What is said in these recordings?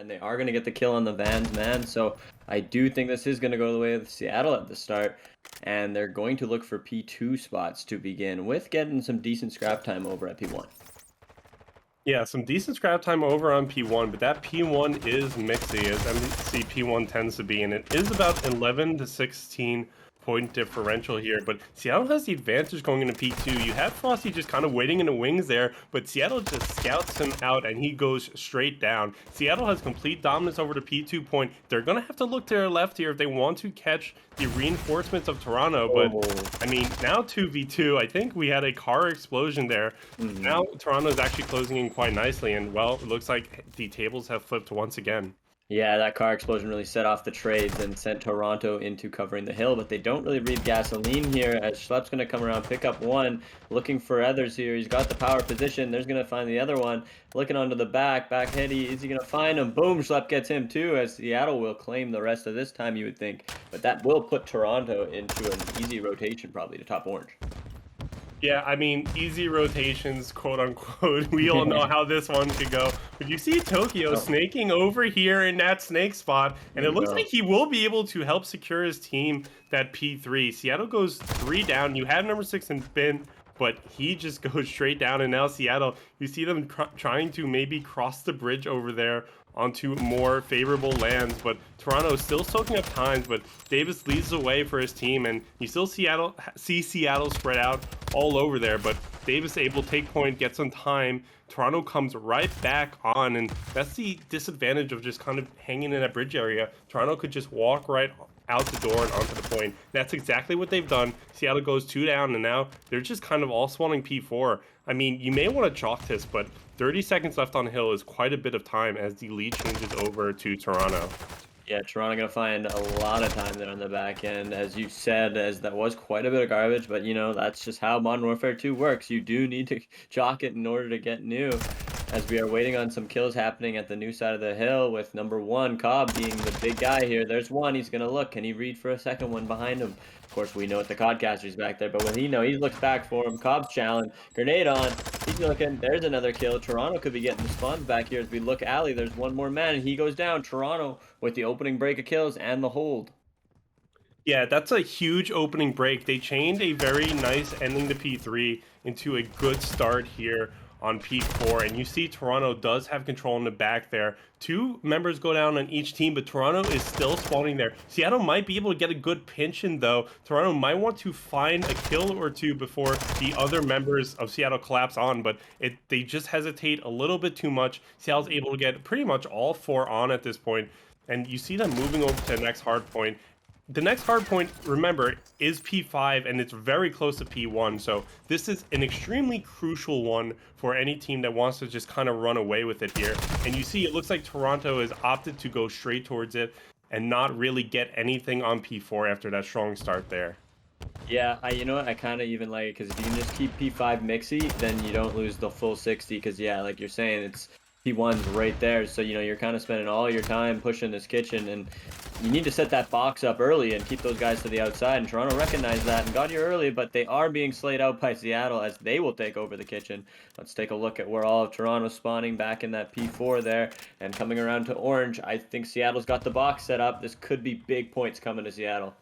and they are going to get the kill on the Vans man. So I do think this is going to go the way of Seattle at the start, and they're going to look for P2 spots to begin with, getting some decent scrap time over at P1. Yeah, some decent scrap time over on P1, but that P1 is mixy, as MDC P1 tends to be, and it is about 11 to 16 point differential here, but Seattle has the advantage going into P2. You have Frosty just kind of waiting in the wings there, but Seattle just scouts him out and he goes straight down. Seattle has complete dominance over the P2 point. They're going to have to look to their left here if they want to catch the reinforcements of Toronto, but I mean, now 2v2, I think we had a car explosion there. Now Toronto is actually closing in quite nicely, and well, it looks like the tables have flipped once again. Yeah, that car explosion really set off the trades and sent Toronto into covering the hill, but they don't really read gasoline here, as Schlepp's going to come around, pick up one, looking for others here. He's got the power position. There's going to find the other one, looking onto the back heady. Is he going to find him? Boom, Schlepp gets him too, as Seattle will claim the rest of this time, you would think. But that will put Toronto into an easy rotation, probably, to top orange. Yeah, I mean, easy rotations, quote unquote. We all know how this one could go. But you see Tokyo snaking over here in that snake spot, and it looks like he will be able to help secure his team that P3. Seattle goes 3 down. You have number 6 in Finn, but he just goes straight down, and now Seattle, you see them trying to maybe cross the bridge over there onto more favorable lands, but Toronto is still soaking up times, but Davis leads the way for his team, and you still see Seattle spread out all over there, but Davis able to take point, get some time. Toronto comes right back on, and that's the disadvantage of just kind of hanging in that bridge area. Toronto could just walk right out the door and onto the point. That's exactly what they've done. Seattle goes 2 down, and now they're just kind of all spawning P4. I mean, you may want to chalk this, but 30 seconds left on hill is quite a bit of time as the lead changes over to Toronto. Yeah, Toronto going to find a lot of time there on the back end, as you said, as that was quite a bit of garbage, but, you know, that's just how Modern Warfare 2 works. You do need to chalk it in order to get new, as we are waiting on some kills happening at the new side of the hill, with number 1, Cobb, being the big guy here. There's one. He's going to look. Can he read for a second one behind him? Of course, we know what the Codcaster's back there, but when he looks back for him. Cobb's challenge. Grenade on. He's looking. There's another kill. Toronto could be getting the spawns back here as we look. Alley, there's one more man, and he goes down. Toronto with the opening break of kills and the hold. Yeah, that's a huge opening break. They chained a very nice ending to P3 into a good start here on P4, and you see Toronto does have control in the back there. 2 members go down on each team, but Toronto is still spawning there. Seattle might be able to get a good pinch in, though. Toronto might want to find a kill or 2 before the other members of Seattle collapse on, but they just hesitate a little bit too much. Seattle's able to get pretty much all 4 on at this point, and you see them moving over to the next hard point. The next hard point, remember, is P5, and it's very close to P1, so this is an extremely crucial one for any team that wants to just kind of run away with it here. And you see, it looks like Toronto has opted to go straight towards it and not really get anything on P4 after that strong start there. Yeah, you know what, I kind of even like it, because if you can just keep P5 mixy, then you don't lose the full 60, because yeah, like you're saying, it's P1's right there, so you know you're kind of spending all your time pushing this kitchen, and you need to set that box up early and keep those guys to the outside, and Toronto recognized that and got here early, but they are being slayed out by Seattle as they will take over the kitchen. Let's take a look at where all of Toronto spawning back in that P4 there, and coming around to orange. I think Seattle's got the box set up. This could be big points coming to Seattle.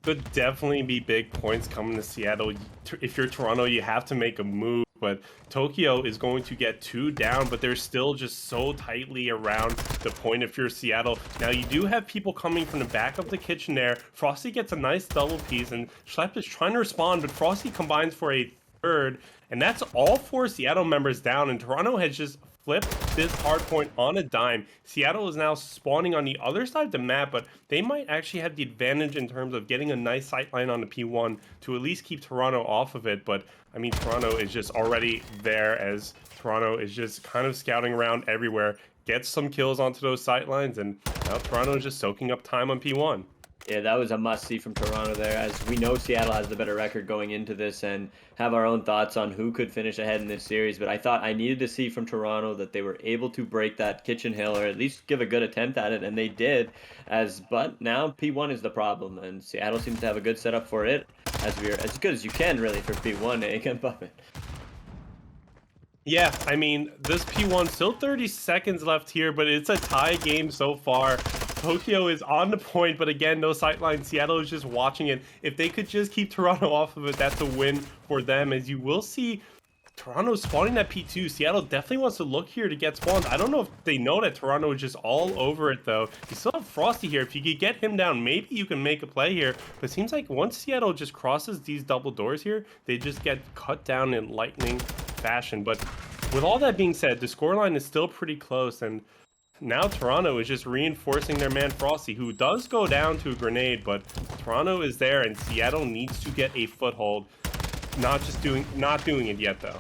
Could definitely be big points coming to Seattle. If you're Toronto, you have to make a move. But Tokyo is going to get 2 down, but they're still just so tightly around the point if you're Seattle. Now, you do have people coming from the back of the kitchen there. Frosty gets a nice double piece, and Schlepp is trying to respond, but Frosty combines for a 3rd, and that's all 4 Seattle members down, and Toronto has just flipped this hard point on a dime. Seattle is now spawning on the other side of the map, but they might actually have the advantage in terms of getting a nice sightline on the P1 to at least keep Toronto off of it. But I mean, Toronto is just already there, as Toronto is just kind of scouting around everywhere, gets some kills onto those sightlines, and now Toronto is just soaking up time on P1. Yeah, that was a must-see from Toronto there, as we know Seattle has the better record going into this and have our own thoughts on who could finish ahead in this series, but I thought I needed to see from Toronto that they were able to break that kitchen hill, or at least give a good attempt at it, and they did, but now P1 is the problem, and Seattle seems to have a good setup for it, as good as you can, really, for P1, eh, Buffett? Yeah, I mean, this P1, still 30 seconds left here, but it's a tie game so far. Tokyo is on the point, but again, no sightline. Seattle is just watching it. If they could just keep Toronto off of it, that's a win for them. As you will see, Toronto's spawning that P2. Seattle definitely wants to look here to get spawns. I don't know if they know that Toronto is just all over it, though. You still have Frosty here. If you could get him down, maybe you can make a play here. But it seems like once Seattle just crosses these double doors here, they just get cut down in lightning fashion. But with all that being said, the scoreline is still pretty close, and now Toronto is just reinforcing their man Frosty, who does go down to a grenade, but Toronto is there, and Seattle needs to get a foothold. Not doing it yet, though.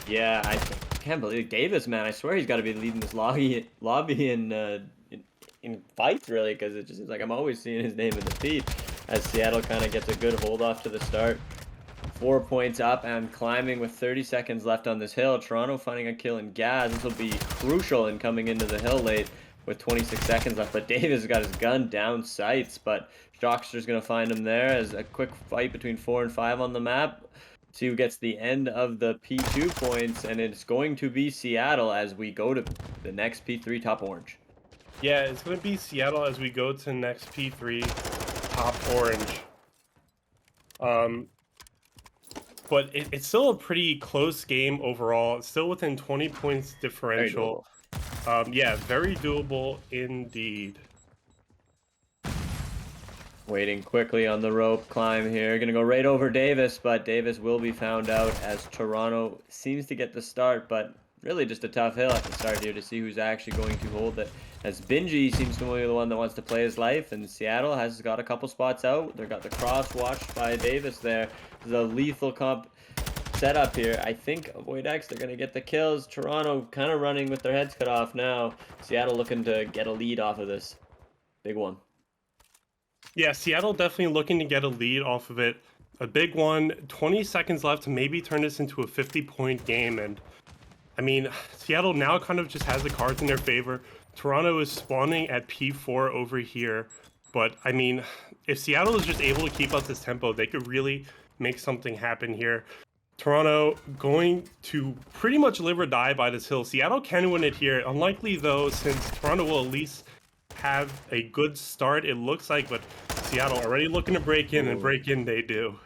Yeah, I can't believe Davis, man. I swear he's got to be leading this lobby in fights, really, because it just seems like I'm always seeing his name in the feed as Seattle kind of gets a good hold off to the start. 4 points up and climbing with 30 seconds left on this hill. Toronto finding a kill in gas. This will be crucial in coming into the hill late with 26 seconds left. But Davis has got his gun down sights, but Shockster's going to find him there as a quick fight between 4 and 5 on the map. See who gets the end of the P2 points, and it's going to be Seattle as we go to the next P3 top orange. Yeah, it's going to be Seattle as we go to next P3 top orange. But it's still a pretty close game overall. It's still within 20 points differential. Yeah, very doable indeed. Waiting quickly on the rope climb here. Gonna go right over Davis, but Davis will be found out as Toronto seems to get the start, but really just a tough hill at the start here to see who's actually going to hold it. As Benji seems to be the one that wants to play his life, and Seattle has got a couple spots out. They've got the cross watched by Davis there. This is a lethal comp setup here. I think Void X, they're going to get the kills. Toronto kind of running with their heads cut off now. Seattle looking to get a lead off of this. Big one. Yeah, Seattle definitely looking to get a lead off of it. A big one. 20 seconds left to maybe turn this into a 50-point game. And, I mean, Seattle now kind of just has the cards in their favor. Toronto is spawning at P4 over here. But, I mean, if Seattle is just able to keep up this tempo, they could really make something happen here. Toronto going to pretty much live or die by this hill. Seattle can win it here. Unlikely, though, since Toronto will at least have a good start, it looks like. But Seattle already looking to break in, and break in they do.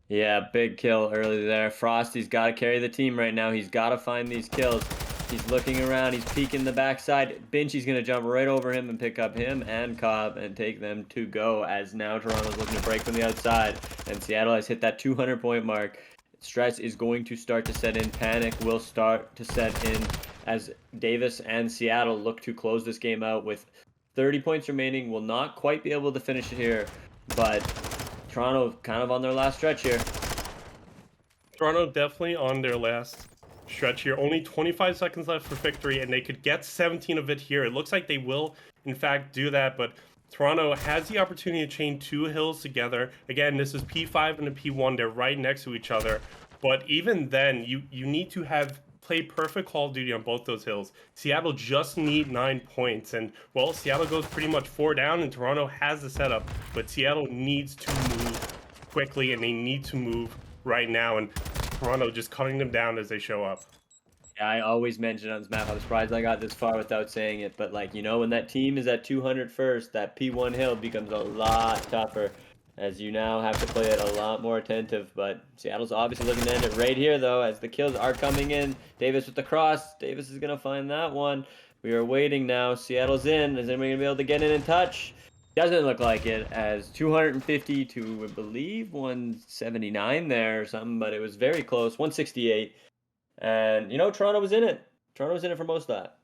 Yeah, big kill early there. Frosty's got to carry the team right now. He's got to find these kills. He's looking around. He's peeking the backside. Benchy's going to jump right over him and pick up him and Cobb and take them to go, as now Toronto's looking to break from the outside. And Seattle has hit that 200-point mark. Stress is going to start to set in. Panic will start to set in as Davis and Seattle look to close this game out with 30 points remaining. Will not quite be able to finish it here, but Toronto kind of on their last stretch here. Toronto definitely on their last stretch here. Only 25 seconds left for victory, and they could get 17 of it here. It looks like they will, in fact, do that, but Toronto has the opportunity to chain two hills together. Again, this is P5 and a P1. They're right next to each other. But even then, you need to have played perfect Call of Duty on both those hills. Seattle just need 9 points. And, well, Seattle goes pretty much 4 down, and Toronto has the setup. But Seattle needs to move quickly, and they need to move right now. And Toronto just cutting them down as they show up. Yeah, I always mention on this map, I'm surprised I got this far without saying it, but like, you know, when that team is at 200 first, that P1 hill becomes a lot tougher, as you now have to play it a lot more attentive. But Seattle's obviously looking to end it right here, though, as the kills are coming in. Davis with the cross. Davis is going to find that one. We are waiting now. Seattle's in. Is anybody going to be able to get in and touch? Doesn't look like it, as 250 to, I believe, 179 there or something, but it was very close, 168. And, you know, Toronto was in it. Toronto was in it for most of that.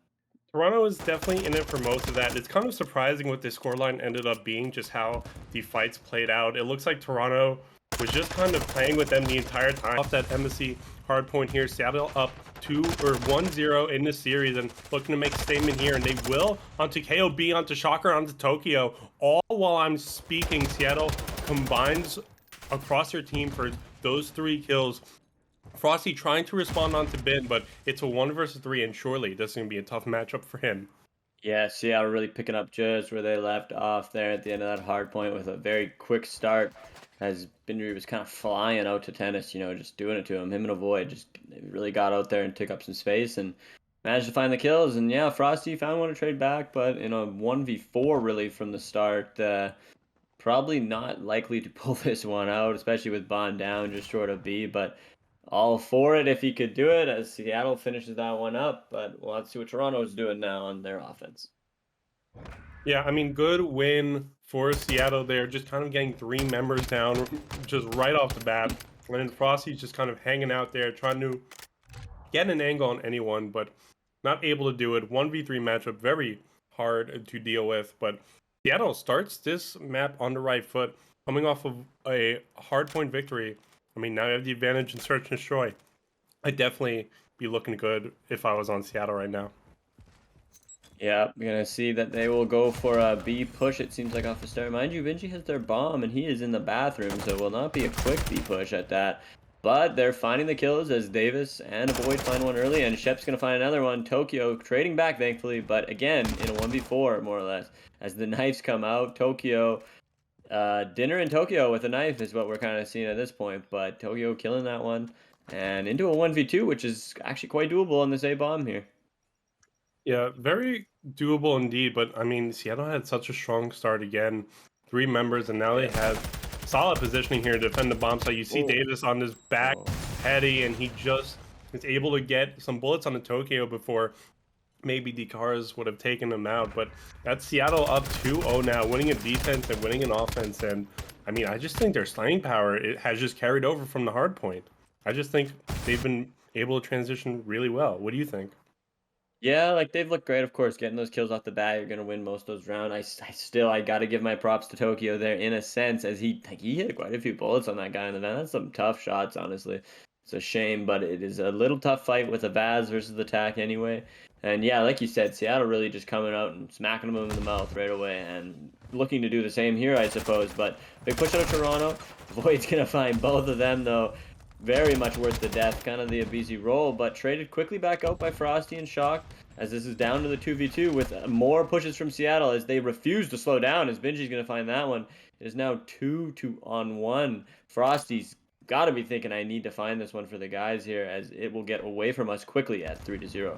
Toronto is definitely in it for most of that. It's kind of surprising what the scoreline ended up being, just how the fights played out. It looks like Toronto was just kind of playing with them the entire time. Off that Embassy hard point here, Seattle up 1-0 in this series and looking to make a statement here, and they will onto KOB, onto Shocker, onto Tokyo. All while I'm speaking, Seattle combines across their team for those 3 kills. Frosty trying to respond onto Bin, but it's a 1 versus 3, and surely this is going to be a tough matchup for him. Yeah, Seattle really picking up just where they left off there at the end of that hard point with a very quick start. As Bindry was kind of flying out to tennis, just doing it to him. Him and Avoid just really got out there and took up some space and managed to find the kills. And yeah, Frosty found one to trade back, but in a 1v4 really from the start, probably not likely to pull this one out, especially with Bond down just short of B. But all for it if he could do it as Seattle finishes that one up. But we'll have to see what Toronto's doing now on their offense. Yeah, I mean, good win for Seattle there, just kind of getting 3 members down just right off the bat. And then Frosty's just kind of hanging out there, trying to get an angle on anyone, but not able to do it. 1v3 matchup, very hard to deal with. But Seattle starts this map on the right foot, coming off of a hardpoint victory. I mean, now you have the advantage in search and destroy. I'd definitely be looking good if I was on Seattle right now. Yeah, we're gonna see that they will go for a B push. It seems like off the start. Mind you, Vinci has their bomb and he is in the bathroom, so it will not be a quick B push at that. But they're finding the kills as Davis and Avoid find one early, and Shep's gonna find another one. Tokyo trading back, thankfully, but again in a 1v4 more or less. As the knives come out, Tokyo, dinner in Tokyo with a knife is what we're kind of seeing at this point. But Tokyo killing that one, and into a 1v2, which is actually quite doable on this A bomb here. Yeah, very doable indeed. But I mean, Seattle had such a strong start again. 3 members, and now they have solid positioning here to defend the bomb site. You see Davis on his back, heady, and he just is able to get some bullets on the Tokyo before maybe the cars would have taken him out. But that's Seattle up 2-0 now, winning in defense and winning in offense. And I mean, I just think their slaying power it has just carried over from the hard point. I just think they've been able to transition really well. What do you think? Yeah, like they've looked great, of course. Getting those kills off the bat, you're gonna win most of those rounds. I got to give my props to Tokyo there in a sense, as he hit quite a few bullets on that guy in the van. That's some tough shots, honestly. It's a shame, but it is a little tough fight with a Vaz versus the TAC anyway. And yeah, like you said, Seattle really just coming out and smacking them in the mouth right away, and looking to do the same here, I suppose. But big push out of Toronto. Void's gonna find both of them though. Very much worth the death, kind of the Abizi roll, but traded quickly back out by Frosty and Shock, as this is down to the 2v2 with more pushes from Seattle as they refuse to slow down, as Benji's going to find that one. It is now 2-1. Frosty's got to be thinking, I need to find this one for the guys here, as it will get away from us quickly at 3-0.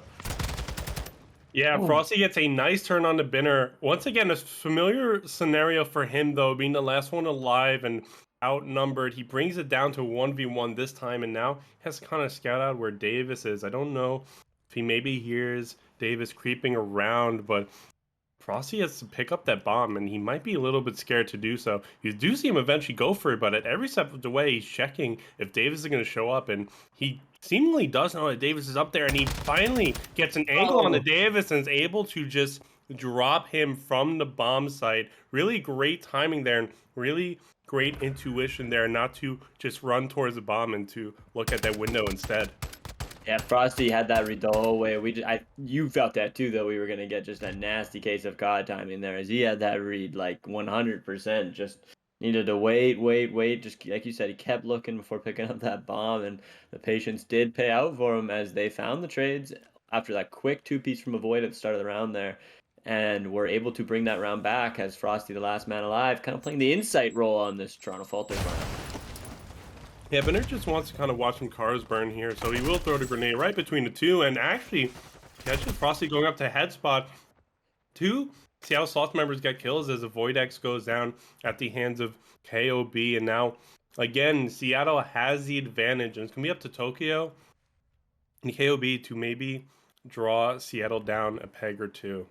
Yeah, Frosty gets a nice turn on the Binner. Once again, a familiar scenario for him, though, being the last one alive and outnumbered. He brings it down to 1v1 this time, and now he has to kind of scout out where Davis is. I don't know if he maybe hears Davis creeping around, but Frosty has to pick up that bomb, and he might be a little bit scared to do so. You do see him eventually go for it, but at every step of the way, he's checking if Davis is going to show up, and he seemingly does know that Davis is up there, and he finally gets an angle on the Davis and is able to just drop him from the bomb site. Really great timing there, and really great intuition there not to just run towards the bomb and to look at that window instead. Yeah, Frosty had that read the whole way. You felt that too, though. We were gonna get just a nasty case of COD timing there, as he had that read like 100%. Just needed to wait. Just like you said, he kept looking before picking up that bomb, and the patience did pay out for him as they found the trades after that quick 2-piece from Avoid at the start of the round there, and were able to bring that round back as Frosty, the last man alive, kind of playing the insight role on this Toronto Falter round. Yeah, Benner just wants to kind of watch some cars burn here, so he will throw the grenade right between the two, and actually catches Frosty going up to head spot. 2 Seattle Sloth members get kills as Avoid X goes down at the hands of KOB, and now, again, Seattle has the advantage, and it's going to be up to Tokyo and KOB to maybe draw Seattle down a peg or two.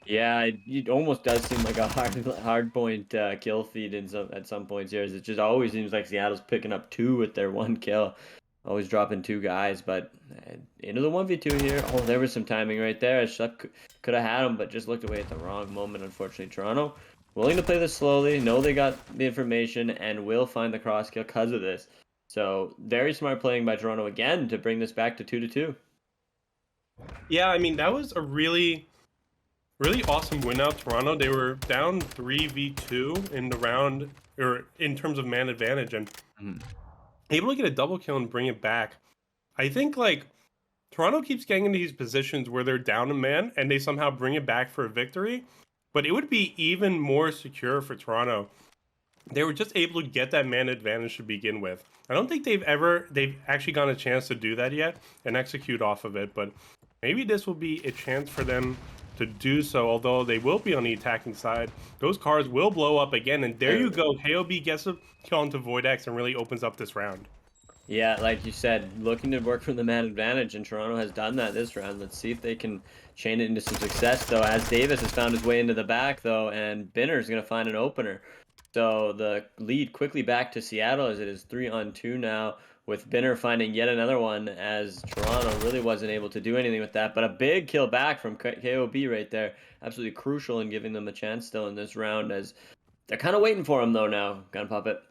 Yeah, it almost does seem like a hard point kill feed at some points here. As it just always seems like Seattle's picking up 2 with their 1 kill, always dropping 2 guys. But into the 1v2 here. Oh, there was some timing right there. Shep could have had him, but just looked away at the wrong moment. Unfortunately, Toronto willing to play this slowly. Know they got the information and will find the cross kill because of this. So very smart playing by Toronto again to bring this back to 2-2. Yeah, I mean that was a really awesome win out Toronto. They were down 3v2 in the round, or in terms of man advantage, and able to get a double kill and bring it back. I think like Toronto keeps getting into these positions where they're down a man and they somehow bring it back for a victory. But it would be even more secure for Toronto. They were just able to get that man advantage to begin with. I don't think they've actually gotten a chance to do that yet and execute off of it, but maybe this will be a chance for them to do so, although they will be on the attacking side. Those cars will blow up again, and there you go. KOB gets a kill onto Voidex and really opens up this round. Yeah, like you said, looking to work from the man advantage, and Toronto has done that this round. Let's see if they can chain it into some success, though, as Davis has found his way into the back, though, and Binner's going to find an opener. So the lead quickly back to Seattle as it is 3-on-2 now, with Binner finding yet another one, as Toronto really wasn't able to do anything with that. But a big kill back from KOB right there. Absolutely crucial in giving them a chance still in this round, as they're kind of waiting for him, though, now, Gun Puppet.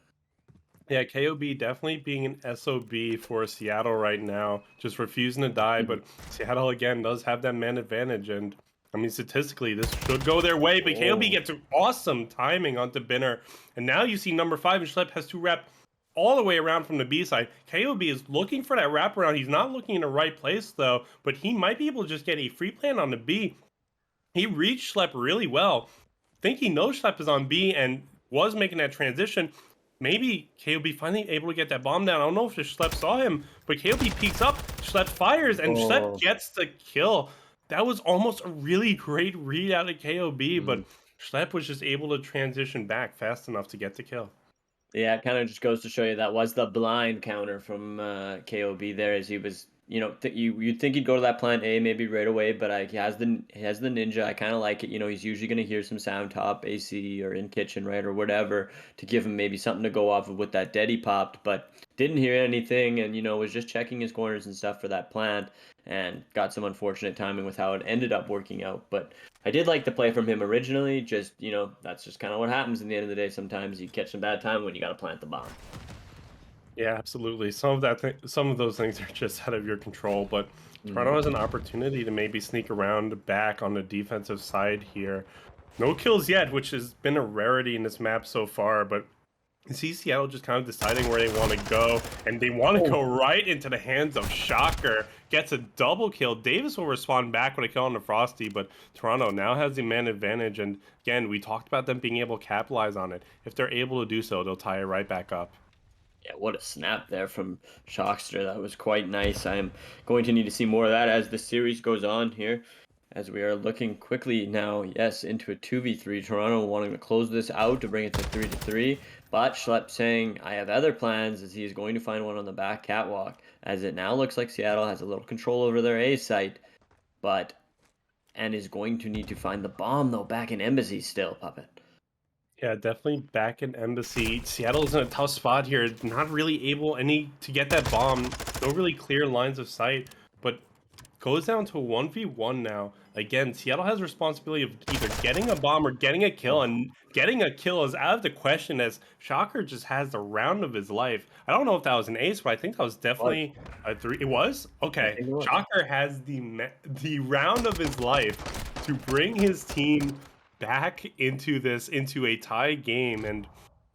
Yeah, KOB definitely being an SOB for Seattle right now, just refusing to die. But Seattle, again, does have that man advantage. And, I mean, statistically, this should go their way. But KOB gets awesome timing onto Binner. And now you see number 5, and Schlepp has to wrap all the way around from the B side. KOB is looking for that wraparound. He's not looking in the right place, though. But he might be able to just get a free plan on the B. He reached Schlepp really well. Think he knows Schlepp is on B and was making that transition. Maybe KOB finally able to get that bomb down. I don't know if Schlepp saw him, but KOB peeks up, Schlepp fires, and Schlepp gets the kill. That was almost a really great read out of KOB, but Schlepp was just able to transition back fast enough to get the kill. Yeah, it kind of just goes to show you that was the blind counter from KOB there, as he was, you'd think he'd go to that plant A maybe right away, but he has the ninja. I kind of like it. He's usually going to hear some sound top AC or in kitchen, right, or whatever, to give him maybe something to go off of with that dead he popped, but didn't hear anything, and was just checking his corners and stuff for that plant, and got some unfortunate timing with how it ended up working out. But I did like the play from him originally. Just, that's just kind of what happens in the end of the day. Sometimes you catch some bad time when you got to plant the bomb. Yeah, absolutely. Some of those things are just out of your control, but Toronto has an opportunity to maybe sneak around back on the defensive side here. No kills yet, which has been a rarity in this map so far, but you see Seattle just kind of deciding where they want to go, and they want to go right into the hands of Shocker. Gets a double kill. Davis will respond back with a kill on the Frosty, but Toronto now has the man advantage, and again, we talked about them being able to capitalize on it. If they're able to do so, they'll tie it right back up. Yeah, what a snap there from Shockster. That was quite nice. I am going to need to see more of that as the series goes on here, as we are looking quickly now, yes, into a 2v3. Toronto wanting to close this out to bring it to 3-3, but Schlepp saying, I have other plans, as he is going to find one on the back catwalk, as it now looks like Seattle has a little control over their A site, and is going to need to find the bomb, though, back in Embassy still, Puppet. Yeah, definitely back in Embassy. Seattle's in a tough spot here. Not really able to get that bomb. No really clear lines of sight, but goes down to a 1v1 now. Again, Seattle has responsibility of either getting a bomb or getting a kill, and getting a kill is out of the question as Shocker just has the round of his life. I don't know if that was an ace, but I think that was definitely a 3. It was? Okay. Shocker has the round of his life to bring his team back into a tie game. And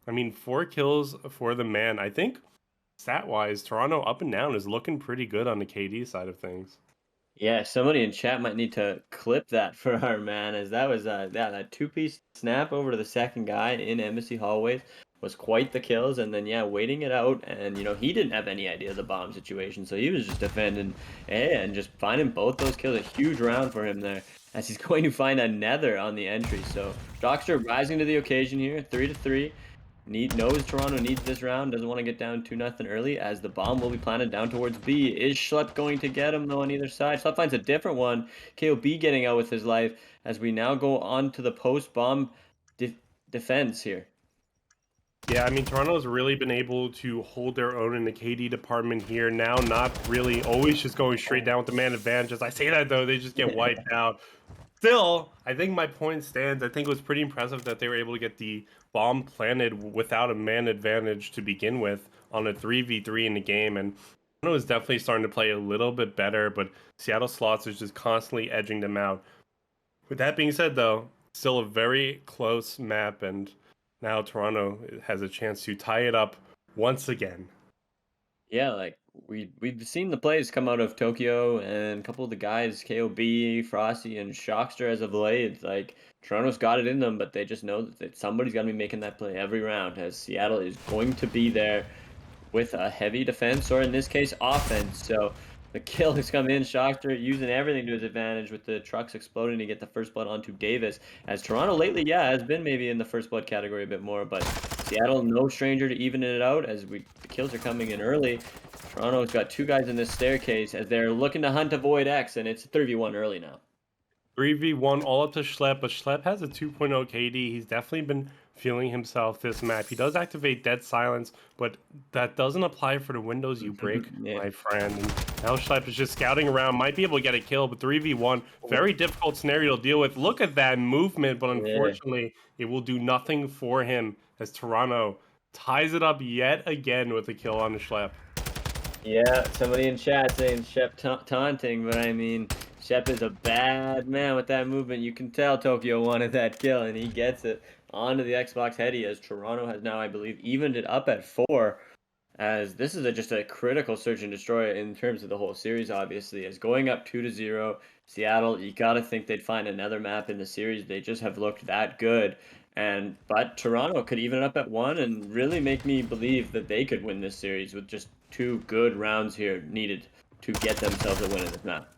I mean, 4 kills for the man. I think stat-wise, Toronto up and down is looking pretty good on the KD side of things. Yeah, somebody in chat might need to clip that for our man, as that was that 2-piece snap over to the second guy in Embassy hallways was quite the kills, and then waiting it out, and he didn't have any idea of the bomb situation, so he was just defending and just finding both those kills. A huge round for him there, as he's going to find a nether on the entry. So Shockster rising to the occasion here, 3-3. Knows Toronto needs this round, doesn't want to get down 2-0 early, as the bomb will be planted down towards B. Is Schlepp going to get him, though, on either side? Schlepp finds a different one. KOB getting out with his life, as we now go on to the post-bomb defense here. Yeah, I mean, Toronto's really been able to hold their own in the KD department here. Now, not really always just going straight down with the man advantage. As I say that, though, they just get wiped out. Still, I think my point stands. I think it was pretty impressive that they were able to get the bomb planted without a man advantage to begin with on a 3v3 in the game. And Toronto is definitely starting to play a little bit better, but Seattle Slots is just constantly edging them out. With that being said, though, still a very close map, and now Toronto has a chance to tie it up once again. Yeah, like we've seen the plays come out of Tokyo and a couple of the guys, KOB, Frosty, and Shockster as of late. It's like Toronto's got it in them, but they just know that somebody's got to be making that play every round, as Seattle is going to be there with a heavy defense, or in this case, offense. So the kill has come in. Shockster using everything to his advantage with the trucks exploding to get the first blood onto Davis. As Toronto lately, yeah, has been maybe in the first blood category a bit more, but Seattle no stranger to evening it out as the kills are coming in early. Toronto's got two guys in this staircase as they're looking to hunt a Void X, and it's 3v1 early now. 3v1 all up to Schlepp, but Schlepp has a 2.0 KD. He's definitely been feeling himself this map. He does activate Dead Silence, but that doesn't apply for the windows you break, Yeah. my friend. And now Schlepp is just scouting around, might be able to get a kill, but 3v1, very difficult scenario to deal with. Look at that movement, but unfortunately, it will do nothing for him as Toronto ties it up yet again with a kill on the Schlepp. Yeah, somebody in chat saying Shep taunting, but I mean, Shep is a bad man with that movement. You can tell Tokyo wanted that kill, and he gets it onto the Xbox Heady as Toronto has now, I believe, evened it up at 4. As this is just a critical search and destroy in terms of the whole series, obviously. As going up 2-0, Seattle, you got to think they'd find another map in the series. They just have looked that good. But Toronto could even it up at 1 and really make me believe that they could win this series with just 2 good rounds here needed to get themselves a win in this map.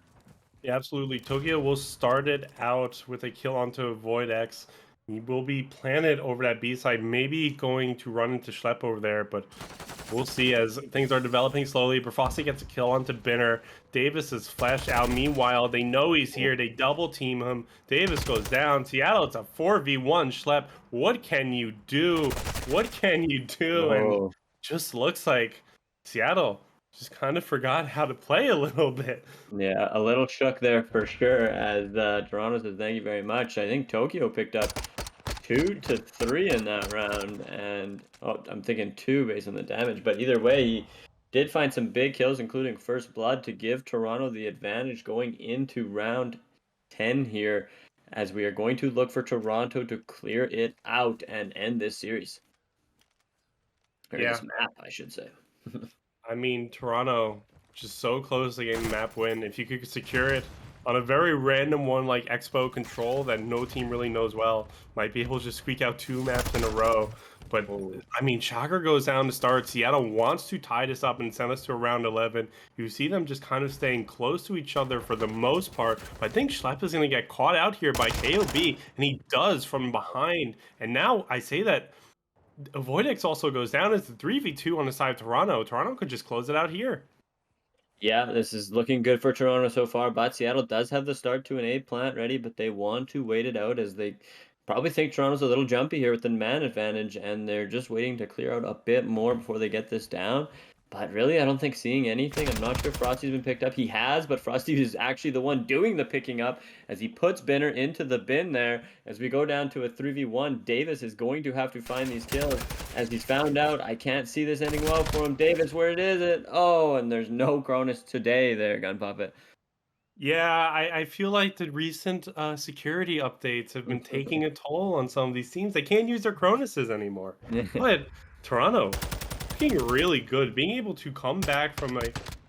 Yeah, absolutely. Tokyo will start it out with a kill onto Void X. He will be planted over that B side, maybe going to run into Schlepp over there, but we'll see as things are developing slowly. Frosty gets a kill onto Binner. Davis is flashed out. Meanwhile, they know he's here. They double team him. Davis goes down. Seattle, it's a 4v1. Schlepp, what can you do? What can you do? And just looks like Seattle just kind of forgot how to play a little bit. Yeah, a little shook there for sure as Toronto says thank you very much. I think Tokyo picked up 2 to 3 in that round, and I'm thinking 2 based on the damage, but either way, he did find some big kills, including first blood, to give Toronto the advantage going into round 10 here, as we are going to look for Toronto to clear it out and end this series. Or this map, I should say. I mean, Toronto just so close to getting the map win. If you could secure it on a very random one like Expo Control that no team really knows well, might be able to just squeak out 2 maps in a row. But, I mean, Shocker goes down to start. Seattle wants to tie this up and send us to around 11. You see them just kind of staying close to each other for the most part. But I think Schlepp is going to get caught out here by KOB, and he does from behind. And now I say that Void X also goes down as the 3v2 on the side of Toronto. Toronto could just close it out here. Yeah, this is looking good for Toronto so far, but Seattle does have the start to an A plant ready, but they want to wait it out as they probably think Toronto's a little jumpy here with the man advantage, and they're just waiting to clear out a bit more before they get this down. But really, I don't think seeing anything. I'm not sure if Frosty's been picked up. He has, but Frosty is actually the one doing the picking up as he puts Binner into the bin there. As we go down to a 3v1, Davis is going to have to find these kills. As he's found out, I can't see this ending well for him. Davis, where is it? Oh, and there's no Cronus today there, Gun Puppet. Yeah, I feel like the recent security updates have been taking a toll on some of these teams. They can't use their Cronuses anymore. But Toronto, looking really good, being able to come back from a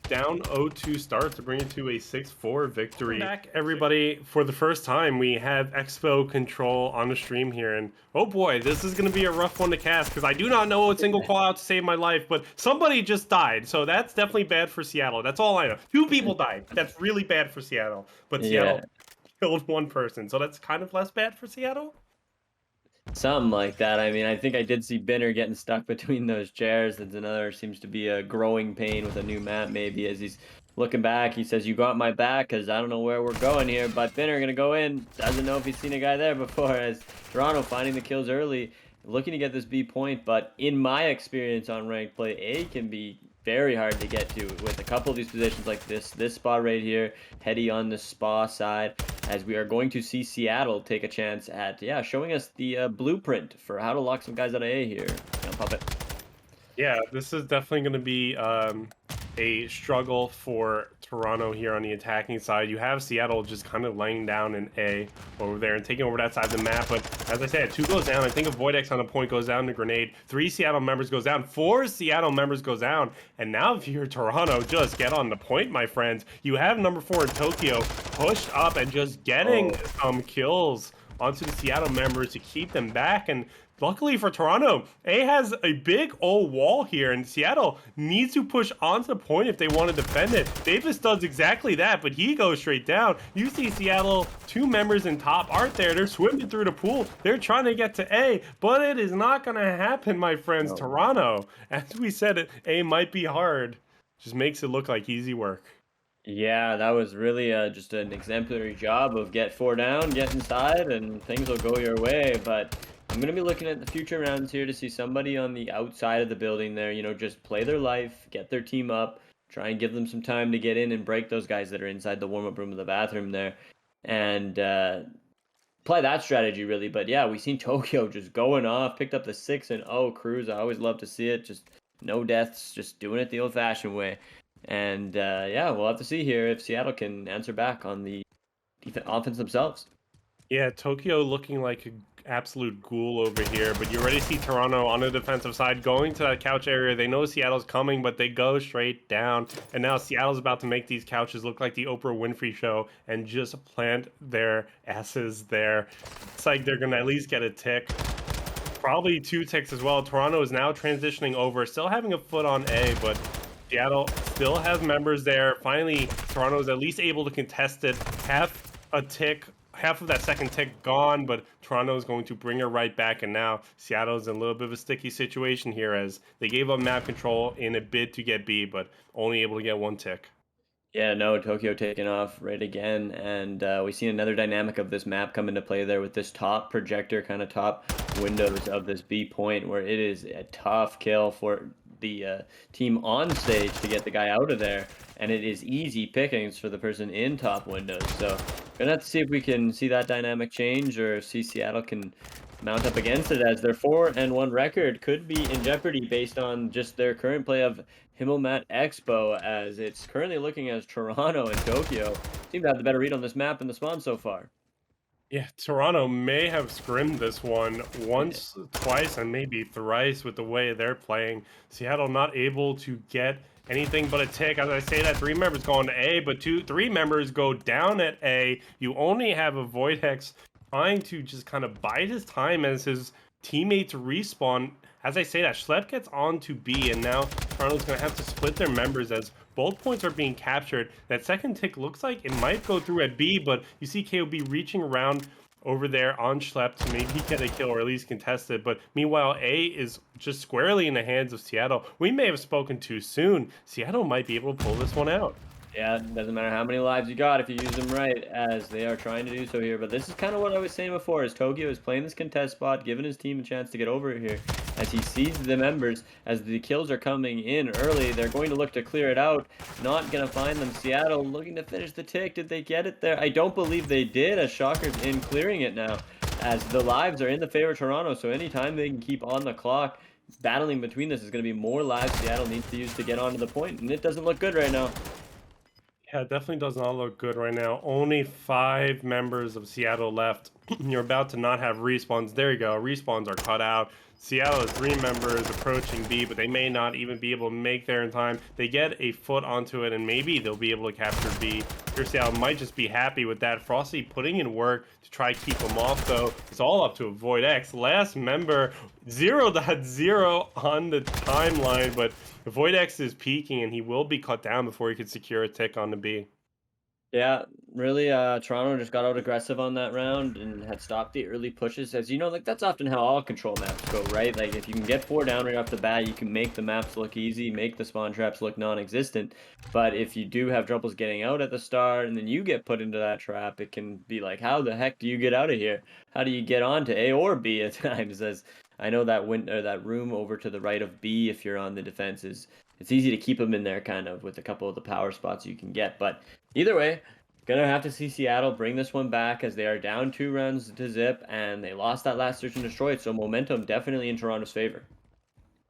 down 0-2 start to bring it to a 6-4 victory. Back, everybody, for the first time, we have Expo Control on the stream here, and oh boy, this is going to be a rough one to cast, because I do not know a single call out to save my life, but somebody just died, so that's definitely bad for Seattle. That's all I know. 2 people died. That's really bad for Seattle, but Seattle killed 1 person, so that's kind of less bad for Seattle? Something like that. I mean, I think I did see Binner getting stuck between those chairs. That's another, seems to be a growing pain with a new map, maybe. As he's looking back, he says, you got my back, because I don't know where we're going here. But Binner going to go in. Doesn't know if he's seen a guy there before, as Toronto finding the kills early, looking to get this B point. But in my experience on ranked play, A can be very hard to get to with a couple of these positions like this spot right here, Heady on the spa side, as we are going to see Seattle take a chance at showing us the blueprint for how to lock some guys out of A here. Puppet. Yeah, this is definitely going to be a struggle for Toronto here on the attacking side. You have Seattle just kind of laying down an A over there and taking over that side of the map. But as I said, 2 goes down. I think a Voidex on a point goes down to Grenade. 3 Seattle members goes down. 4 Seattle members goes down. And now if you're Toronto, just get on the point, my friends. You have number 4 in Tokyo pushed up and just getting some kills onto the Seattle members to keep them back. And luckily for Toronto, A has a big old wall here, and Seattle needs to push onto the point if they want to defend it. Davis does exactly that, but he goes straight down. You see Seattle, 2 members in top aren't there. They're swimming through the pool. They're trying to get to A, but it is not going to happen, my friends. No. Toronto, as we said, A might be hard. Just makes it look like easy work. Yeah, that was really just an exemplary job of get 4 down, get inside, and things will go your way. But I'm going to be looking at the future rounds here to see somebody on the outside of the building there, just play their life, get their team up, try and give them some time to get in and break those guys that are inside the warm-up room of the bathroom there, and play that strategy really. But yeah, we've seen Tokyo just going off, picked up the 6-0 cruise. I always love to see it. Just no deaths, just doing it the old-fashioned way. And yeah, we'll have to see here if Seattle can answer back on the offense themselves. Yeah, Tokyo looking like an absolute ghoul over here, but you already see Toronto on the defensive side going to that couch area. They know Seattle's coming, but they go straight down. And now Seattle's about to make these couches look like the Oprah Winfrey show and just plant their asses there. It's like they're going to at least get a tick. Probably 2 ticks as well. Toronto is now transitioning over, still having a foot on A, but Seattle still has members there. Finally, Toronto is at least able to contest it. Half of that second tick gone, but Toronto is going to bring her right back. And now Seattle's in a little bit of a sticky situation here as they gave up map control in a bid to get B, but only able to get 1 tick. Yeah, no, Tokyo taking off right again, and we see another dynamic of this map come into play there with this top projector, kind of top windows of this B point, where it is a tough kill for the team on stage to get the guy out of there, and it is easy pickings for the person in top windows. So gonna have to see if we can see that dynamic change, or see Seattle can mount up against it, as their 4-1 record could be in jeopardy based on just their current play of Himmelmatt Expo, as it's currently looking as Toronto and Tokyo seem to have the better read on this map in the spawn so far. Yeah, Toronto may have scrimmed this one once, twice, and maybe thrice with the way they're playing. Seattle not able to get anything but a tick. As I say that, 3 members going to A, but 3 members go down at A. You only have a Voidex trying to just kind of bide his time as his teammates respawn. As I say that, Schlepp gets on to B, and now Toronto's going to have to split their members as both points are being captured. That second tick looks like it might go through at B, but you see KOB reaching around over there on Schlepp to maybe get a kill or at least contest it. But meanwhile, A is just squarely in the hands of Seattle. We may have spoken too soon. Seattle might be able to pull this one out. Yeah, it doesn't matter how many lives you got if you use them right, as they are trying to do so here. But this is kind of what I was saying before, is Tokyo is playing this contest spot, giving his team a chance to get over here. As he sees the members, as the kills are coming in early, they're going to look to clear it out. Not going to find them. Seattle looking to finish the tick. Did they get it there? I don't believe they did, as Shocker's in clearing it now, as the lives are in the favor of Toronto. So anytime they can keep on the clock, battling between this is going to be more lives Seattle needs to use to get onto the point, and it doesn't look good right now. Yeah, it definitely does not look good right now. Only 5 members of Seattle left. You're about to not have respawns. There you go. Respawns are cut out. Seattle has 3 members approaching B, but they may not even be able to make there in time. They get a foot onto it, and maybe they'll be able to capture B. Here, Seattle might just be happy with that. Frosty putting in work to try to keep them off, though. It's all up to a Void X. Last member, 0.0 on the timeline, but the Void X is peaking, and he will be cut down before he can secure a tick on the B. Yeah, really, Toronto just got out aggressive on that round and had stopped the early pushes. As you know, like, that's often how all control maps go, right? Like, if you can get 4 down right off the bat, you can make the maps look easy, make the spawn traps look non-existent. But if you do have troubles getting out at the start and then you get put into that trap, it can be like, how the heck do you get out of here? How do you get on to A or B at times? As I know that that room over to the right of B, if you're on the defense, it's easy to keep them in there kind of with a couple of the power spots you can get. But either way, gonna have to see Seattle bring this one back, as they are down 2 runs to zip, and they lost that last search and destroy. So momentum definitely in Toronto's favor.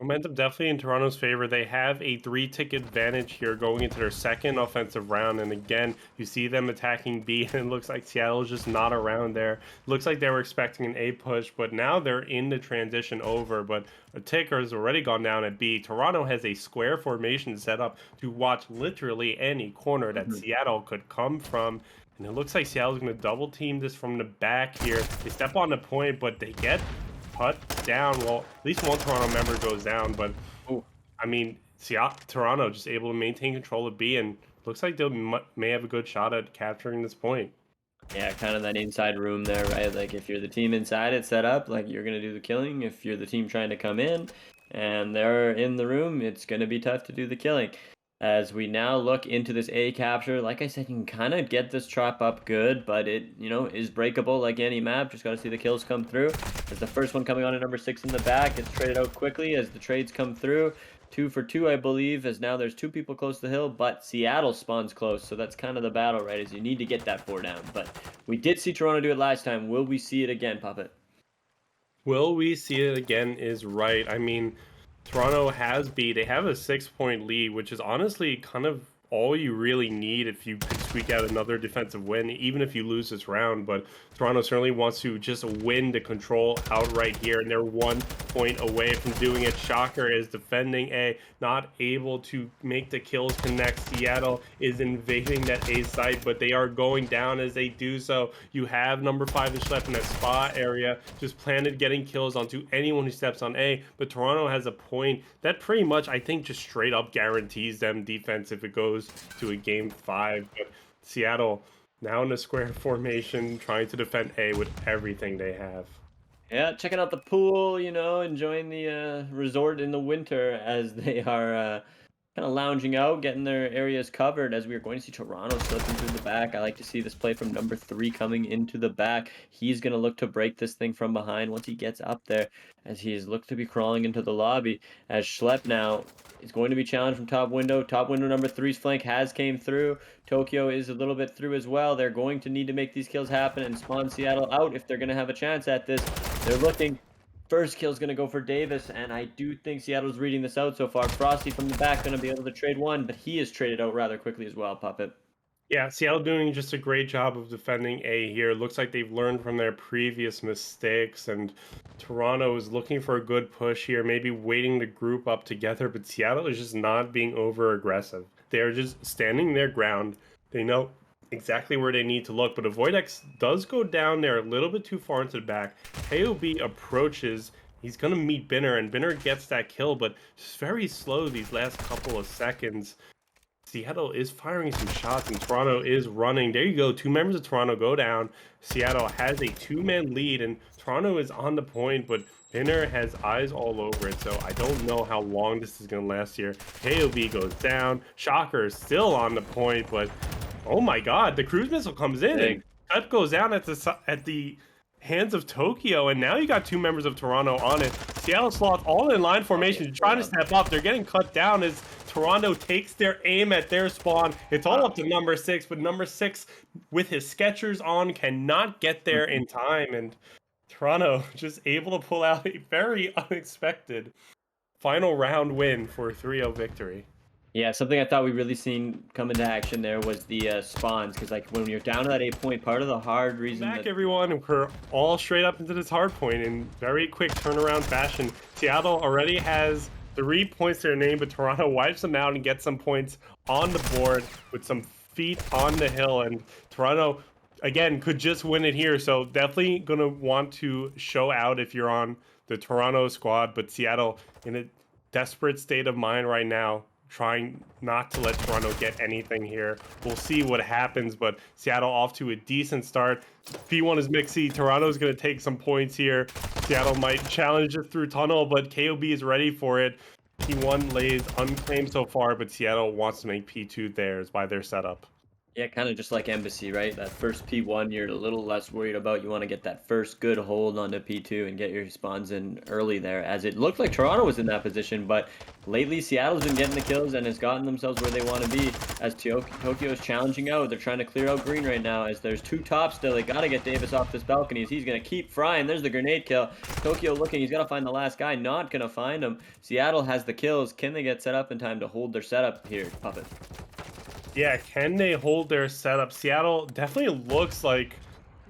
Momentum definitely in Toronto's favor. They have a 3-tick advantage here going into their second offensive round. And again, you see them attacking B, and it looks like Seattle's just not around there. Looks like they were expecting an A push, but now they're in the transition over. But a ticker has already gone down at B. Toronto has a square formation set up to watch literally any corner that Mhm. Seattle could come from. And it looks like Seattle's going to double team this from the back here. They step on the point, but they get cut down. Well, at least one Toronto member goes down, but Ooh. I mean, Toronto just able to maintain control of B, and looks like they may have a good shot at capturing this point. Yeah, kind of that inside room there, right? Like if you're the team inside it set up, like you're gonna do the killing. If you're the team trying to come in and they're in the room, it's gonna be tough to do the killing. As we now look into this A capture, like I said, you can kind of get this trap up good, but it, is breakable like any map. Just got to see the kills come through. As the first one coming on at number 6 in the back, it's traded out quickly as the trades come through. 2 for 2, I believe, as now there's 2 people close to the hill, but Seattle spawns close, so that's kind of the battle, right? Is you need to get that 4 down. But we did see Toronto do it last time. Will we see it again, Puppet? Will we see it again is right. I mean, Toronto has B. They have a 6-point lead, which is honestly kind of all you really need if you could squeak out another defensive win, even if you lose this round. But Toronto certainly wants to just win the control outright here, and they're 1 point away from doing it. Shocker is defending A, not able to make the kills connect. Seattle is invading that A site, but they are going down as they do so. You have number 5 and Schlepp in that spa area, just planted getting kills onto anyone who steps on A, but Toronto has a point that pretty much, I think, just straight up guarantees them defense if it goes to a game 5. But Seattle now in a square formation, trying to defend A with everything they have. Yeah, checking out the pool, enjoying the resort in the winter as they are kind of lounging out, getting their areas covered as we are going to see Toronto slipping through the back. I like to see this play from number 3 coming into the back. He's going to look to break this thing from behind once he gets up there as he's looked to be crawling into the lobby. As Schlepp now is going to be challenged from top window. Top window number 3's flank has came through. Tokyo is a little bit through as well. They're going to need to make these kills happen and spawn Seattle out if they're going to have a chance at this. They're looking. First kill is going to go for Davis, and I do think Seattle's reading this out so far. Frosty from the back going to be able to trade 1, but he is traded out rather quickly as well, Puppet. Yeah, Seattle doing just a great job of defending A here. Looks like they've learned from their previous mistakes, and Toronto is looking for a good push here, maybe waiting the group up together, but Seattle is just not being over aggressive. They're just standing their ground. They know exactly where they need to look, but Avoidex does go down there a little bit too far into the back. KOB approaches. He's going to meet Binner, and Binner gets that kill, but just very slow these last couple of seconds. Seattle is firing some shots, and Toronto is running. There you go. 2 members of Toronto go down. Seattle has a 2-man lead, and Toronto is on the point, but Binner has eyes all over it, so I don't know how long this is going to last here. KOB goes down. Shocker is still on the point, but oh my god, the cruise missile comes in, and Cut goes down at the hands of Tokyo, and now you got 2 members of Toronto on it. Seattle Sloth all in line formation, trying to step up. They're getting cut down as Toronto takes their aim at their spawn. It's all up to number 6, but number 6 with his Skechers on cannot get there in time, and Toronto just able to pull out a very unexpected final round win for a 3-0 victory. Yeah, something I thought we really seen come into action there was the spawns, because like when you're down to that 8-point, part of the hard reason Back everyone, we're all straight up into this hard point in very quick turnaround fashion. Seattle already has 3 points to their name, but Toronto wipes them out and gets some points on the board with some feet on the hill, and Toronto again could just win it here, so definitely gonna want to show out if you're on the Toronto squad, but Seattle in a desperate state of mind right now, trying not to let Toronto get anything here. We'll see what happens, but Seattle off to a decent start. P1 is Mixie. Toronto's going to take some points here. Seattle might challenge it through tunnel, but KOB is ready for it. P1 lays unclaimed so far, but Seattle wants to make P2 theirs by their setup. Yeah, kind of just like Embassy, right? That first P1 you're a little less worried about. You want to get that first good hold on the P2 and get your spawns in early there, as it looked like Toronto was in that position, but lately Seattle's been getting the kills and has gotten themselves where they want to be as Tokyo's challenging out. They're trying to clear out green right now as there's two tops still. They got to get Davis off this balcony as he's going to keep frying. There's the grenade kill. Tokyo looking, he's got to find the last guy, not going to find him. Seattle has the kills. Can they get set up in time to hold their setup here, Puppet? Yeah, can they hold their setup? Seattle definitely looks like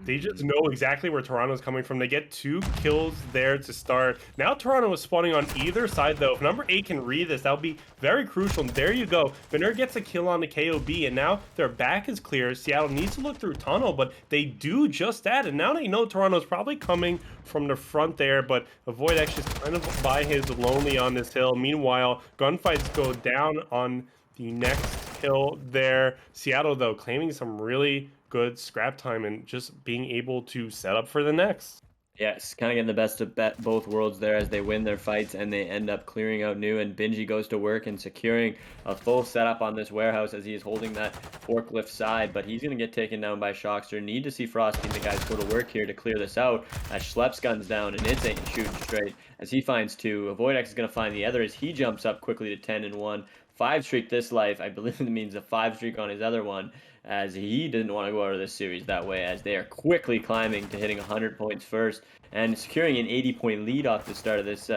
they just know exactly where Toronto's coming from. They get 2 kills there to start. Now Toronto is spawning on either side, though. If number 8 can read this, that would be very crucial. And there you go. Benur gets a kill on the KOB, and now their back is clear. Seattle needs to look through tunnel, but they do just that. And now they know Toronto's probably coming from the front there, but Avoidex just kind of by his lonely on this hill. Meanwhile, gunfights go down on the next hill there. Seattle, though, claiming some really good scrap time and just being able to set up for the next. Yes, kind of getting the best of both worlds there as they win their fights and they end up clearing out new. And Benji goes to work and securing a full setup on this warehouse as he is holding that forklift side. But he's going to get taken down by Shockster. Need to see Frosty and the guys go to work here to clear this out as Schlepp's gun's down and it's ain't shooting straight as he finds 2. Avoidex is going to find the other as he jumps up quickly to 10 and 1. 5 streak this life. I believe it means a 5 streak on his other one, as he didn't want to go out of this series that way, as they are quickly climbing to hitting 100 points first and securing an 80-point lead off the start of this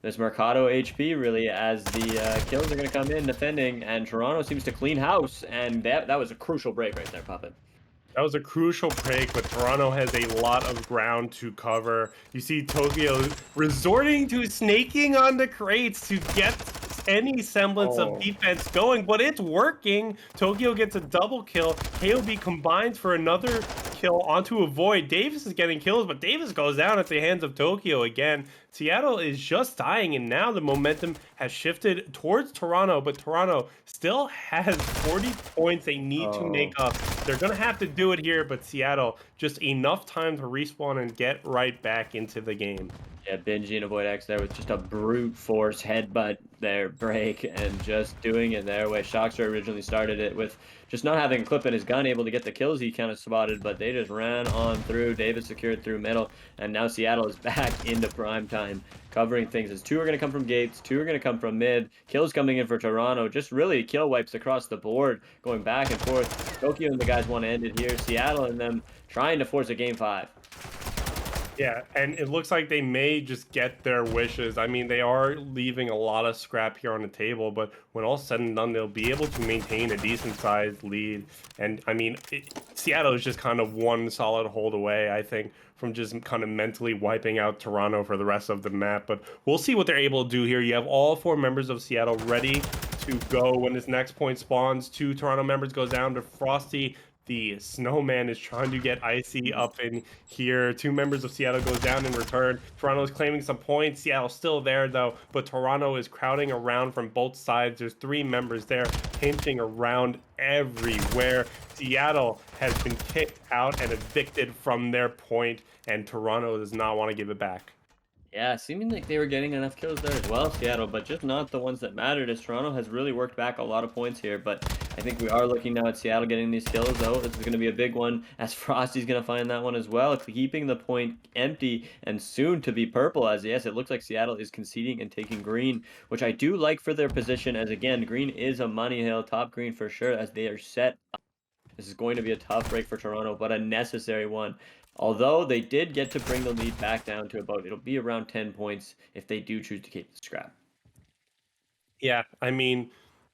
this Mercado HP, really, as the kills are going to come in defending, and Toronto seems to clean house, and that was a crucial break right there, Puppet. That was a crucial break, but Toronto has a lot of ground to cover. You see Tokyo resorting to snaking on the crates to get any semblance of defense going, but it's working. Tokyo gets a double kill. KOB combines for another kill onto Avoid. Davis is getting kills, but Davis goes down at the hands of Tokyo again. Seattle is just dying, and now the momentum has shifted towards Toronto, but Toronto still has 40 points they need to make up. They're going to have to do it here, but Seattle, just enough time to respawn and get right back into the game. Yeah, Benji and Avoidex there with just a brute force headbutt there, break, and just doing it their way. Shockster originally started it with just not having a clip in his gun, able to get the kills he kind of spotted, but they just ran on through. Davis secured through middle, and now Seattle is back into prime time, covering things as 2 are going to come from gates, 2 are going to come from mid. Kills coming in for Toronto, just really kill wipes across the board, going back and forth. Tokyo and the guys want to end it here. Seattle and them trying to force a game 5. Yeah, and it looks like they may just get their wishes. I mean, they are leaving a lot of scrap here on the table, but when all's said and done, they'll be able to maintain a decent-sized lead. And, I mean, Seattle is just kind of one solid hold away, I think, from just kind of mentally wiping out Toronto for the rest of the map. But we'll see what they're able to do here. You have all 4 members of Seattle ready to go when this next point spawns. 2 Toronto members goes down to Frosty. The snowman is trying to get Icy up in here. 2 members of Seattle goes down in return. Toronto is claiming some points. Seattle's still there, though, but Toronto is crowding around from both sides. There's 3 members there, pinching around everywhere. Seattle has been kicked out and evicted from their point, and Toronto does not want to give it back. Yeah, seeming like they were getting enough kills there as well, Seattle, but just not the ones that mattered, as Toronto has really worked back a lot of points here. But I think we are looking now at Seattle getting these kills, though. This is going to be a big one, as Frosty's going to find that one as well, keeping the point empty and soon to be purple, as yes, it looks like Seattle is conceding and taking green, which I do like for their position, as again, green is a money hill, top green for sure, as they are set up. This is going to be a tough break for Toronto, but a necessary one. Although they did get to bring the lead back down to about, it'll be around 10 points if they do choose to keep the scrap. Yeah, I mean,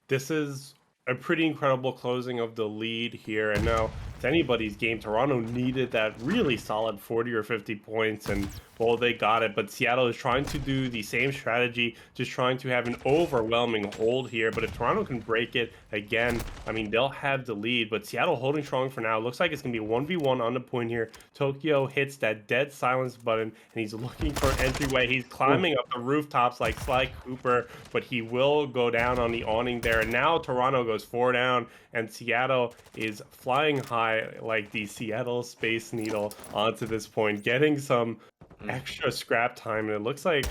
this is a pretty incredible closing of the lead here. And now it's anybody's game. Toronto needed that really solid 40 or 50 points, and well, they got it. But Seattle is trying to do the same strategy, just trying to have an overwhelming hold here. But if Toronto can break it again, I mean, they'll have the lead. But Seattle holding strong for now. Looks like it's going to be a 1v1 on the point here. Tokyo hits that dead silence button, and he's looking for an entryway. He's climbing up the rooftops like Sly Cooper, but he will go down on the awning there. And now Toronto goes 4 down, and Seattle is flying high like the Seattle Space Needle onto this point, getting some extra scrap time. And it looks like,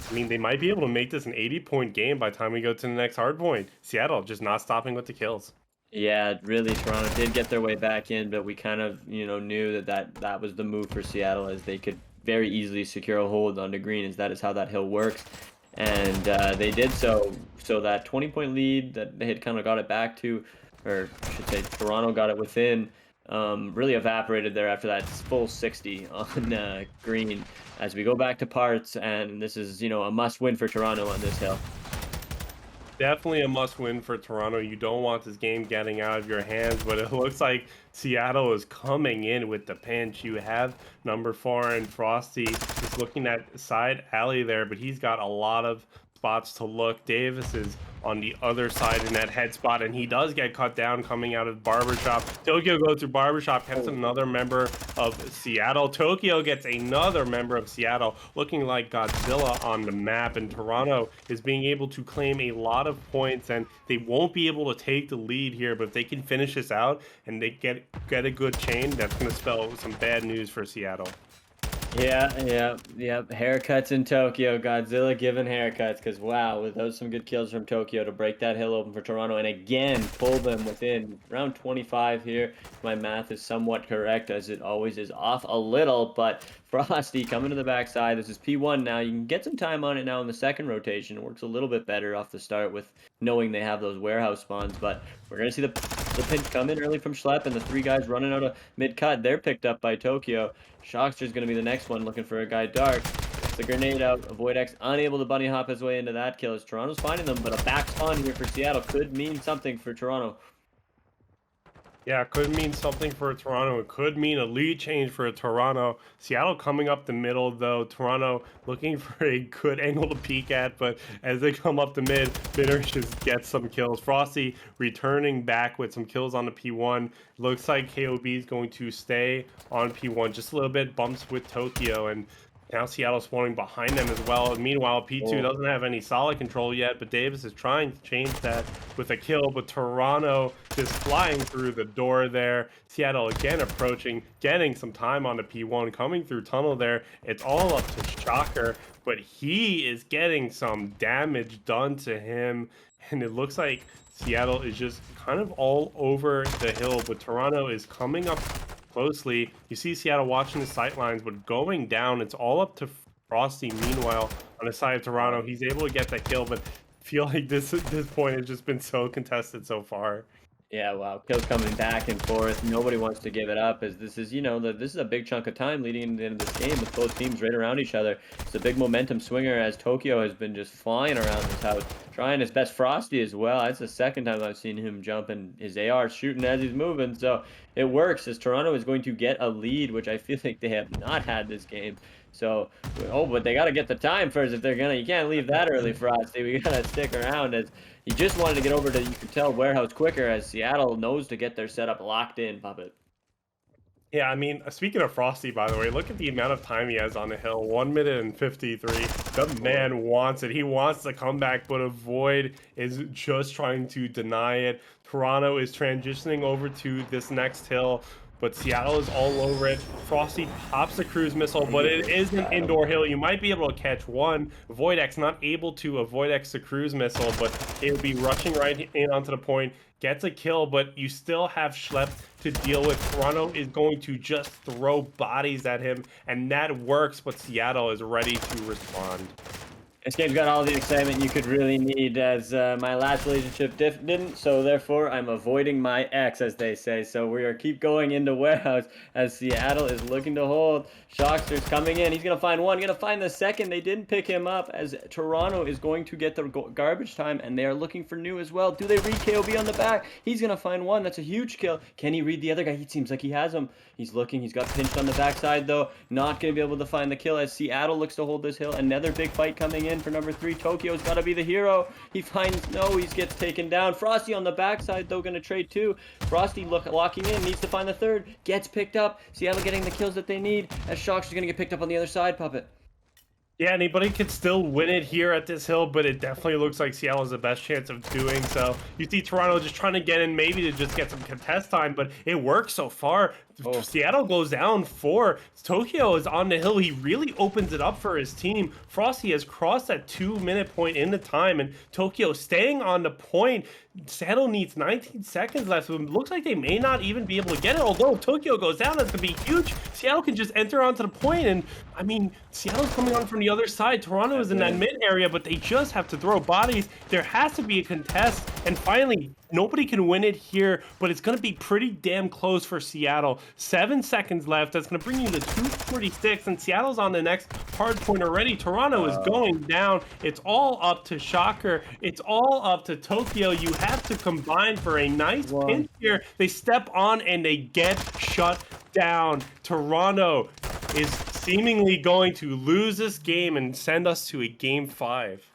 I mean, they might be able to make this an 80-point game by the time we go to the next hard point. Seattle just not stopping with the kills. Yeah, really, Toronto did get their way back in, but we kind of, knew that was the move for Seattle, as they could very easily secure a hold onto Green, as that is how that hill works. And they did so that 20-point lead that they had kind of got it back to, or I should say Toronto got it within, really evaporated there after that full 60 on Green. As we go back to parts, and this is, a must win for Toronto on this hill. Definitely a must win for Toronto. You don't want this game getting out of your hands, but it looks like Seattle is coming in with the pinch. You have number 4 and Frosty just looking at side alley there, but he's got a lot of spots to look. Davis is on the other side in that head spot, and he does get cut down coming out of Barbershop. Tokyo goes through Barbershop, gets another member of Seattle. Tokyo gets another member of Seattle, looking like Godzilla on the map, and Toronto is being able to claim a lot of points, and they won't be able to take the lead here, but if they can finish this out and they get a good chain, that's going to spell some bad news for Seattle. Yeah. Haircuts in Tokyo. Godzilla giving haircuts, because wow, with those some good kills from Tokyo to break that hill open for Toronto, and again pull them within around 25 here. My math is somewhat correct, as it always is off a little, but Frosty coming to the backside. This is P1 now. You can get some time on it now in the second rotation. It works a little bit better off the start with knowing they have those warehouse spawns, but we're going to see the pinch come in early from Schlepp, and the 3 guys running out of mid-cut. They're picked up by Tokyo. Shockster's going to be the next one, looking for a guy dark. It's the grenade out. Voidex unable to bunny hop his way into that kill, as Toronto's finding them, but a back spawn here for Seattle could mean something for Toronto. Yeah, it could mean something for Toronto. It could mean a lead change for Toronto. Seattle coming up the middle, though. Toronto looking for a good angle to peek at, but as they come up the Bitter just gets some kills. Frosty returning back with some kills on the P1. Looks like KOB is going to stay on P1 just a little bit. Bumps with Tokyo, and now Seattle's spawning behind them as well. Meanwhile, P2 doesn't have any solid control yet, but Davis is trying to change that with a kill. But Toronto just flying through the door there. Seattle again approaching, getting some time on the P1, coming through tunnel there. It's all up to Shocker, but he is getting some damage done to him. And it looks like Seattle is just kind of all over the hill, but Toronto is coming up closely. You see Seattle watching the sight lines, but going down, it's all up to Frosty. Meanwhile, on the side of Toronto, he's able to get that kill, but I feel like this point has just been so contested so far. Yeah, wow. Kills coming back and forth. Nobody wants to give it up, as this is, this is a big chunk of time leading into the end of this game with both teams right around each other. It's a big momentum swinger, as Tokyo has been just flying around this house, trying his best. Frosty as well. That's the second time I've seen him jumping his AR, shooting as he's moving. So it works, as Toronto is going to get a lead, which I feel like they have not had this game. So, but they got to get the time first if they're gonna. You can't leave that early, Frosty. We gotta stick around, as he just wanted to get over to, you could tell, warehouse quicker, as Seattle knows to get their setup locked in, Puppet. Yeah, I mean, speaking of Frosty, by the way, look at the amount of time he has on the hill. 1 minute and 53. The man wants it. He wants the comeback, but Avoid is just trying to deny it. Toronto is transitioning over to this next hill, but Seattle is all over it. Frosty pops the cruise missile, but it is an indoor hill. You might be able to catch one. Voidex not able to Avoidex the cruise missile, but it would be rushing right in onto the point. Gets a kill, but you still have Schlepp to deal with. Toronto is going to just throw bodies at him, and that works, but Seattle is ready to respond. This game's got all the excitement you could really need, as my last relationship didn't, so therefore I'm avoiding my ex, as they say. So we are keep going into warehouse, as Seattle is looking to hold. Shockster's coming in. He's going to find one, going to find the second. They didn't pick him up, as Toronto is going to get the garbage time, and they are looking for new as well. Do they read KOB on the back? He's going to find one. That's a huge kill. Can he read the other guy? He seems like he has him. He's looking. He's got pinched on the backside, though. Not going to be able to find the kill, as Seattle looks to hold this hill. Another big fight coming in for number 3. Tokyo's got to be the hero. He finds, no, he gets taken down. Frosty on the backside, though, going to trade 2. Frosty locking in, needs to find the 3rd. Gets picked up. Seattle getting the kills that they need, as Shockster's going to get picked up on the other side, Puppet. Yeah, anybody could still win it here at this hill, but it definitely looks like Seattle has the best chance of doing so. You see Toronto just trying to get in, maybe to just get some contest time, but it works so far. Oh. Seattle goes down 4. Tokyo is on the hill. He really opens it up for his team. Frosty has crossed that 2-minute point in the time, and Tokyo staying on the point. Seattle needs 19 seconds left. So it looks like they may not even be able to get it. Although if Tokyo goes down, that's going to be huge. Seattle can just enter onto the point, and I mean, Seattle's coming on from the other side. Toronto is in that mid area, but they just have to throw bodies. There has to be a contest, and finally, nobody can win it here, but it's going to be pretty damn close for Seattle. 7 seconds left. That's going to bring you to 2:46, and Seattle's on the next hard point already. Toronto is going down. It's all up to Shocker. It's all up to Tokyo. You have to combine for a nice pinch here. They step on and they get shut down. Toronto is seemingly going to lose this game and send us to a game 5.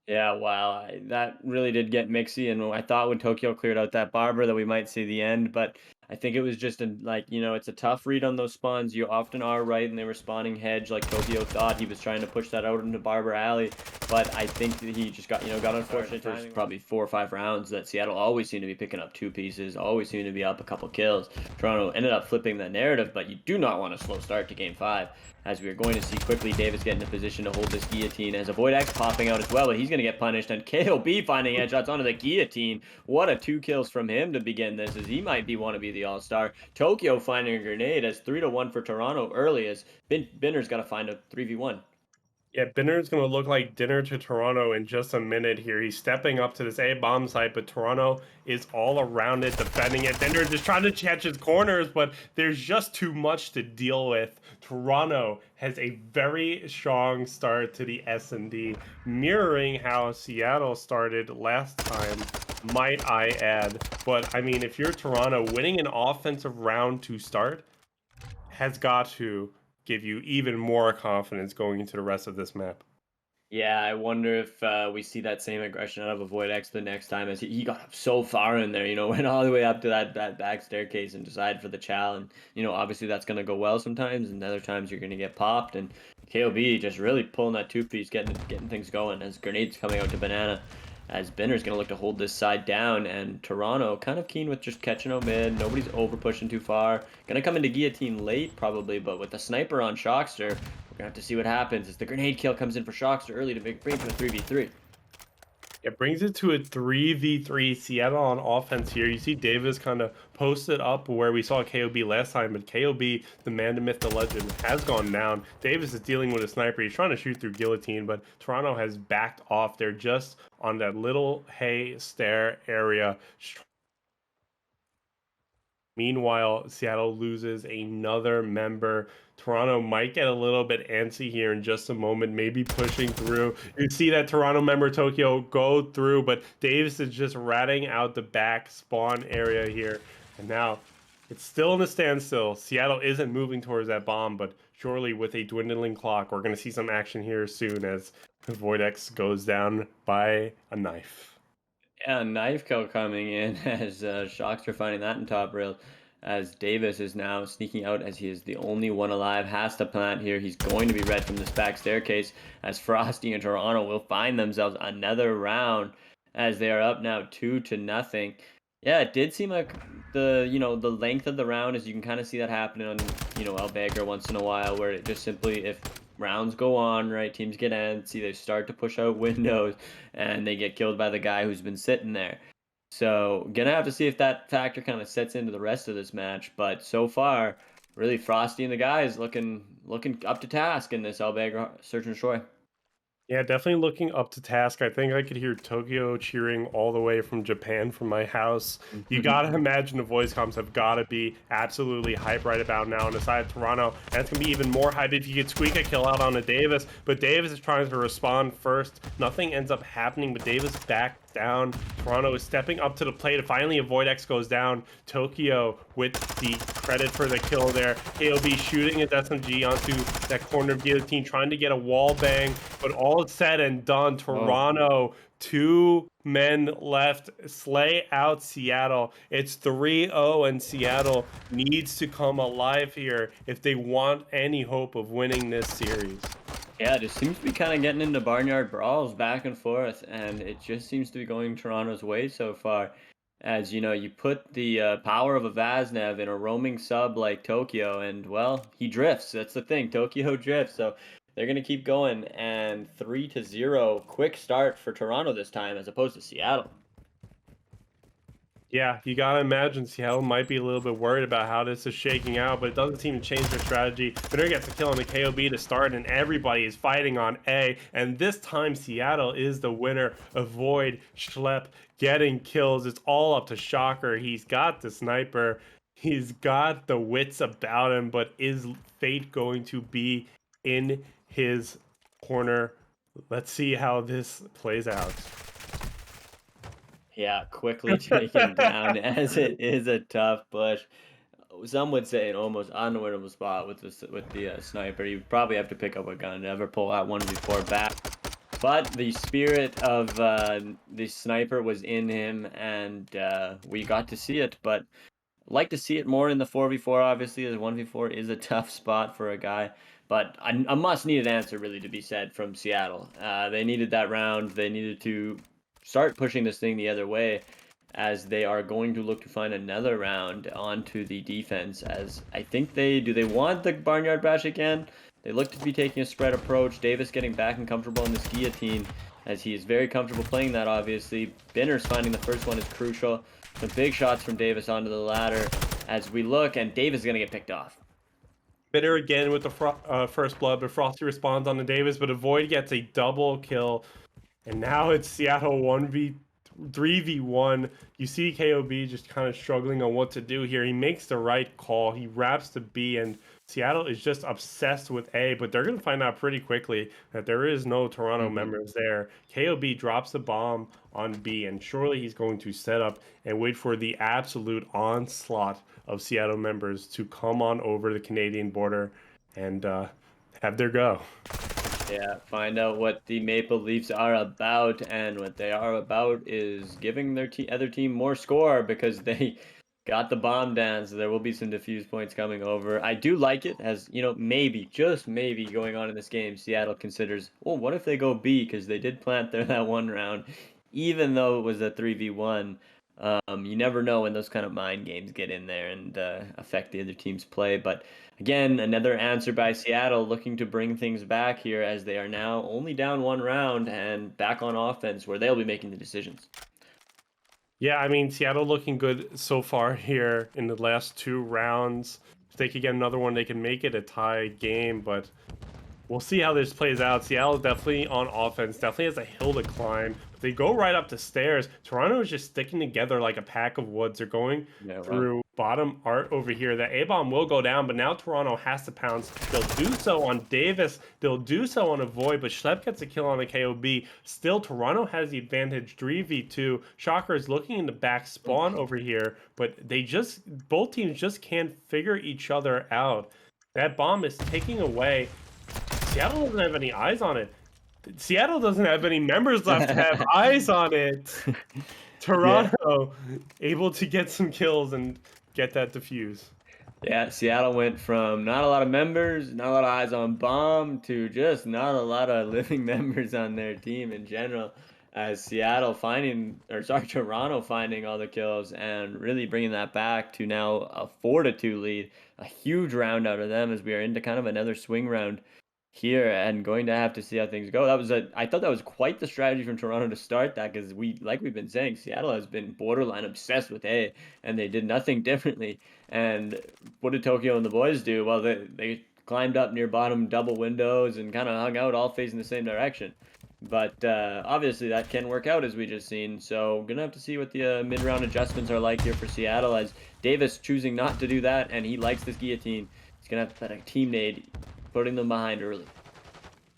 Yeah, wow, that really did get mixy, and I thought when Tokyo cleared out that Barber that we might see the end, but I think it was just it's a tough read on those spawns. You often are right, and they were spawning hedge like Tokyo thought. He was trying to push that out into Barber Alley, but I think that he just got unfortunate. There's probably 4 or 5 rounds that Seattle always seemed to be picking up 2 pieces, always seemed to be up a couple kills. Toronto ended up flipping that narrative, but you do not want a slow start to game 5. As we are going to see quickly, Davis getting in a position to hold this guillotine as Avoid X popping out as well, but he's going to get punished, and KOB finding headshots onto the guillotine. What a 2 kills from him to begin this, as he might want to be the all-star. Tokyo finding a grenade as 3-1 for Toronto early, as Binner's got to find a 3v1. Yeah, Binner's going to look like dinner to Toronto in just a minute here. He's stepping up to this A-bomb site, but Toronto is all around it, defending it. Binner just trying to catch his corners, but there's just too much to deal with. Toronto has a very strong start to the S&D, mirroring how Seattle started last time, might I add. But, I mean, if you're Toronto, winning an offensive round to start has got to give you even more confidence going into the rest of this map. Yeah, I wonder if we see that same aggression out of Avoid X the next time, as he got up so far in there, went all the way up to that back staircase and decided for the chow. And, obviously that's going to go well sometimes, and other times you're going to get popped. And KOB just really pulling that 2-piece, getting things going as grenades coming out to Banana. As Binner's going to look to hold this side down, and Toronto kind of keen with just catching out mid. Nobody's over pushing too far. Going to come into guillotine late probably, but with the sniper on Shockster, we're going to have to see what happens as the grenade kill comes in for Shockster early to bring it to a 3v3. It brings it to a 3v3. Seattle on offense here. You see Davis kind of posted up where we saw KOB last time, but KOB, the man, the myth, the legend, has gone down. Davis is dealing with a sniper. He's trying to shoot through guillotine, but Toronto has backed off. They're just on that little hay stair area. Meanwhile, Seattle loses another member. Toronto might get a little bit antsy here in just a moment, maybe pushing through. You see that Toronto member Tokyo go through, but Davis is just ratting out the back spawn area here. And now it's still in a standstill. Seattle isn't moving towards that bomb, but surely with a dwindling clock, we're going to see some action here soon as Void X goes down by a knife. Yeah, knife kill coming in as Shockster finding that in top rail. As Davis is now sneaking out as he is the only one alive, has to plant here. He's going to be red from this back staircase as Frosty and Toronto will find themselves another round as they are up now 2-0. Yeah, it did seem like the length of the round, as you can kind of see that happening on Albager once in a while, where it just simply, if rounds go on, right, teams get antsy, they start to push out windows, and they get killed by the guy who's been sitting there. So gonna have to see if that factor kind of sets into the rest of this match. But so far, really Frosty and the guys looking up to task in this Albager Search and Destroy. Yeah, definitely looking up to task. I think I could hear Tokyo cheering all the way from Japan from my house. You gotta imagine the voice comms have gotta be absolutely hype right about now on the side of Toronto. And it's gonna be even more hype if you get Squeak a kill out on a Davis. But Davis is trying to respond first. Nothing ends up happening, but Davis back down. Toronto is stepping up to the plate. Finally, Avoid X goes down. Tokyo with the credit for the kill there. KOB shooting his SMG onto that corner of guillotine, trying to get a wall bang. But all said and done, Toronto, 2 men left. Slay out Seattle. It's 3-0, and Seattle needs to come alive here if they want any hope of winning this series. Yeah, it just seems to be kind of getting into barnyard brawls back and forth, and it just seems to be going Toronto's way so far. As you know, you put the power of a Vaznev in a roaming sub like Tokyo, and well, he drifts. That's the thing. Tokyo drifts, so they're gonna keep going. And 3-0, quick start for Toronto this time, as opposed to Seattle. Yeah, you gotta imagine Seattle might be a little bit worried about how this is shaking out, but it doesn't seem to change their strategy. Winner gets a kill on the KOB to start, and everybody is fighting on A. And this time, Seattle is the winner. Avoid Schlepp getting kills. It's all up to Shocker. He's got the sniper. He's got the wits about him, but is fate going to be in his corner? Let's see how this plays out. Yeah, quickly taken down as it is a tough push. Some would say an almost unwinnable spot with the sniper. You probably have to pick up a gun to ever pull that 1v4 back. But the spirit of the sniper was in him, and we got to see it. But like to see it more in the 4v4, obviously, as 1v4 is a tough spot for a guy. But a must-needed answer, really, to be said from Seattle. They needed that round. They needed to start pushing this thing the other way, as they are going to look to find another round onto the defense. As I think they want the Barnyard Bash again. They look to be taking a spread approach. Davis getting back and comfortable in this guillotine, as he is very comfortable playing that, obviously. Binners finding the first one is crucial. Some big shots from Davis onto the ladder as we look, and Davis is going to get picked off. Bitter again with the first blood, but Frosty responds on the Davis, but Avoid gets a double kill. And now it's Seattle 3v1. You see KOB just kind of struggling on what to do here. He makes the right call. He wraps to B, and Seattle is just obsessed with A, but they're going to find out pretty quickly that there is no Toronto members there. KOB drops the bomb on B, and surely he's going to set up and wait for the absolute onslaught of Seattle members to come on over the Canadian border and have their go. Yeah, find out what the Maple Leafs are about, and what they are about is giving their other team more score, because they got the bomb down, so there will be some diffuse points coming over. I do like it, as, you know, maybe, just maybe, going on in this game, Seattle considers, well, what if they go B, because they did plant there that one round, even though it was a 3v1. You never know when those kind of mind games get in there and affect the other team's play. But again, another answer by Seattle, looking to bring things back here, as they are now only down one round and back on offense, where they'll be making the decisions. Yeah, I mean, Seattle looking good so far here in the last two rounds. If they could get another one, they can make it a tie game, but we'll see how this plays out. Seattle is definitely on offense, definitely has a hill to climb. But they go right up the stairs. Toronto is just sticking together like a pack of woods. They're going through bottom art over here. The A-bomb will go down, but now Toronto has to pounce. They'll do so on Davis. They'll do so on Avoid, but Schlepp gets a kill on the KOB. Still, Toronto has the advantage 3v2. Shocker is looking in the back spawn over here, but both teams just can't figure each other out. That bomb is taking away. Seattle doesn't have any eyes on it. Seattle doesn't have any members left to have eyes on it. Toronto able to get some kills and get that defuse. Yeah, Seattle went from not a lot of members, not a lot of eyes on bomb, to just not a lot of living members on their team in general. As Toronto finding all the kills and really bringing that back to now a 4-2 lead. A huge round out of them, as we are into kind of another swing round here, and going to have to see how things go. I thought that was quite the strategy from Toronto to start that, because like we've been saying, Seattle has been borderline obsessed with A, and they did nothing differently. And what did Tokyo and the boys do? Well, they climbed up near bottom double windows and kind of hung out, all facing the same direction. But obviously that can work out, as we just seen. So gonna have to see what the mid-round adjustments are like here for Seattle, as Davis choosing not to do that, and he likes this guillotine. He's gonna have to put a team nade, putting them behind early.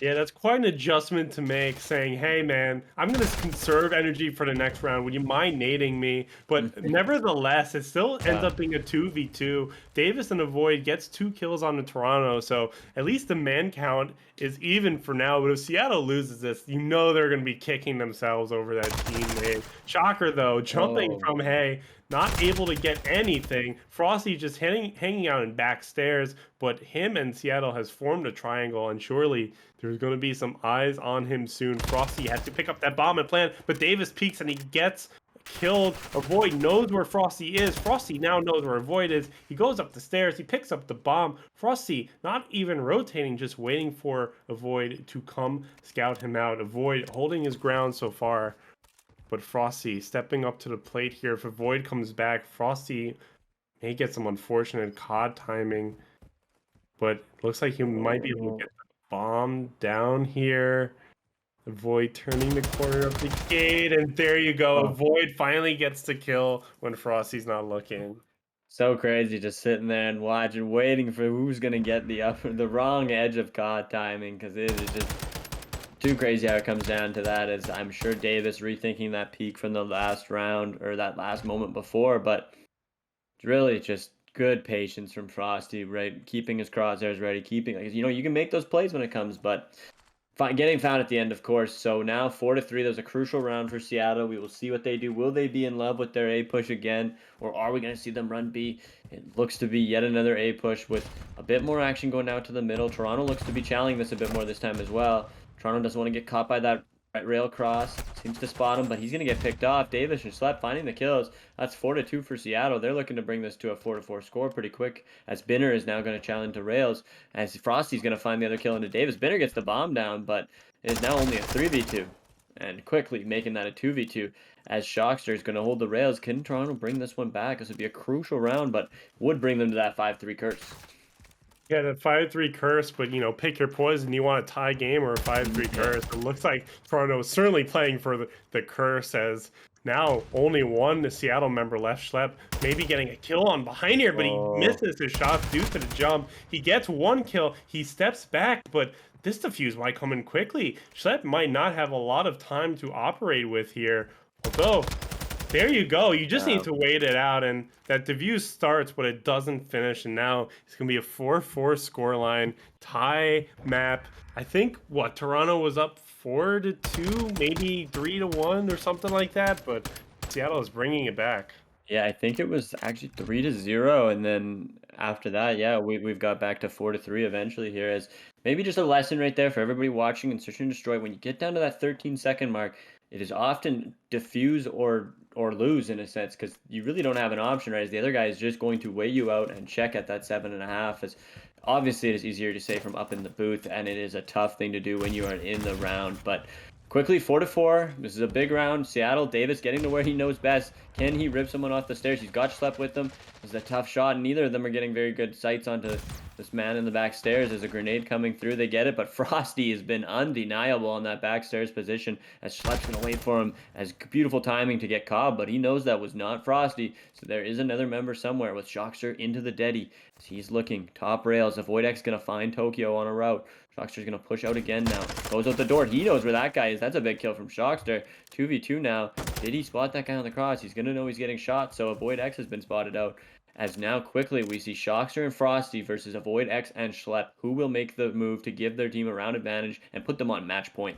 Yeah, that's quite an adjustment to make, saying, hey, man, I'm going to conserve energy for the next round. Would you mind nading me? But nevertheless, it still ends up being a 2v2. Davis and Avoid gets 2 kills on the Toronto, so at least the man count is even for now. But if Seattle loses this, you know they're going to be kicking themselves over that team nade. Shocker, though, jumping from Hay, not able to get anything. Frosty just hanging out in back stairs, but him and Seattle has formed a triangle, and surely there's There's going to be some eyes on him soon. Frosty has to pick up that bomb and plant, but Davis peeks and he gets killed. Avoid knows where Frosty is. Frosty now knows where Avoid is. He goes up the stairs. He picks up the bomb. Frosty not even rotating, just waiting for Avoid to come scout him out. Avoid holding his ground so far. But Frosty stepping up to the plate here. If Avoid comes back, Frosty may get some unfortunate COD timing. But looks like he might be able to get the bomb down here. Avoid turning the corner of the gate, and there you go. Avoid finally gets the kill when Frosty's not looking. So crazy, just sitting there and watching, waiting for who's gonna get the wrong edge of COD timing, because it is just too crazy how it comes down to that. As I'm sure Davis rethinking that peak from the last round or that last moment before, but it's really just good patience from Frosty, right? Keeping his crosshairs ready, keeping, like, you know, you can make those plays when it comes, but getting found at the end, of course. So now 4-3. There's a crucial round for Seattle. We will see what they do. Will they be in love with their A push again, or are we going to see them run B? It looks to be yet another A push with a bit more action going out to the middle. Toronto looks to be challenging this a bit more this time as well. Toronto doesn't want to get caught by that right rail cross. Seems to spot him, but he's going to get picked off. Davis and Schlep finding the kills. That's 4-2 for Seattle. They're looking to bring this to a 4-4 score pretty quick, as Binner is now going to challenge to rails, as Frosty's going to find the other kill into Davis. Binner gets the bomb down, but it is now only a 3v2, and quickly making that a 2v2, as Shockster is going to hold the rails. Can Toronto bring this one back? This would be a crucial round, but would bring them to that 5-3 curse. Yeah, the 5-3 curse, but, you know, pick your poison. You want a tie game or a 5-3 curse? It looks like Toronto is certainly playing for the curse, as now only one Seattle member left. Schlep maybe getting a kill on behind here, but he misses his shots due to the jump. He gets one kill. He steps back, but this defuse might come in quickly. Schlep might not have a lot of time to operate with here, although there you go. You just need to wait it out, and that defuse starts, but it doesn't finish, and now it's going to be a 4-4 scoreline, tie map. I think, Toronto was up 4-2, maybe 3-1 or something like that, but Seattle is bringing it back. Yeah, I think it was actually 3-0, and then after that, yeah, we've got back to 4-3 eventually here, as maybe just a lesson right there for everybody watching in Search and Destroy. When you get down to that 13-second mark, it is often diffuse or lose in a sense, because you really don't have an option, right? As the other guy is just going to weigh you out and check at that 7.5. As obviously it is easier to say from up in the booth, and it is a tough thing to do when you are in the round. But quickly, 4-4. This is a big round. Seattle, Davis getting to where he knows best. Can he rip someone off the stairs? He's got Schlep with him. This is a tough shot, and neither of them are getting very good sights onto this man in the back stairs. There's a grenade coming through. They get it, but Frosty has been undeniable on that back stairs position, as Schlep's going to wait for him. As beautiful timing to get Cobb, but he knows that was not Frosty. So there is another member somewhere with Shockster into the Deddy. He's looking top rails. Avoidx going to find Tokyo on a route. Shockster's going to push out again now. Goes out the door. He knows where that guy is. That's a big kill from Shockster. 2v2 now. Did he spot that guy on the cross? He's going to know he's getting shot, so Avoid X has been spotted out. As now quickly we see Shockster and Frosty versus Avoid X and Schlep. Who will make the move to give their team a round advantage and put them on match point?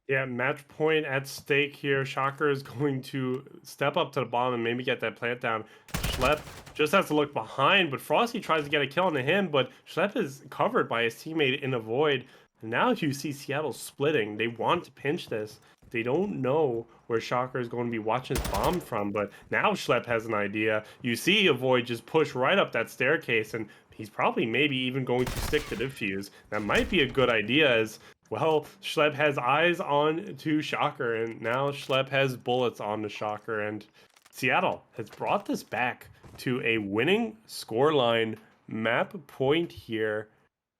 Yeah, match point at stake here. Shocker is going to step up to the bottom and maybe get that plant down. Schlep just has to look behind, but Frosty tries to get a kill onto him, but Schlep is covered by his teammate in a void. And now you see Seattle splitting. They want to pinch this. They don't know where Shocker is going to be watching his bomb from, but now Schlep has an idea. You see Avoid just push right up that staircase, and he's probably maybe even going to stick to defuse. That might be a good idea, as well, Schlep has eyes on to Shocker, and now Schlep has bullets on the Shocker, and Seattle has brought this back to a winning scoreline map point here.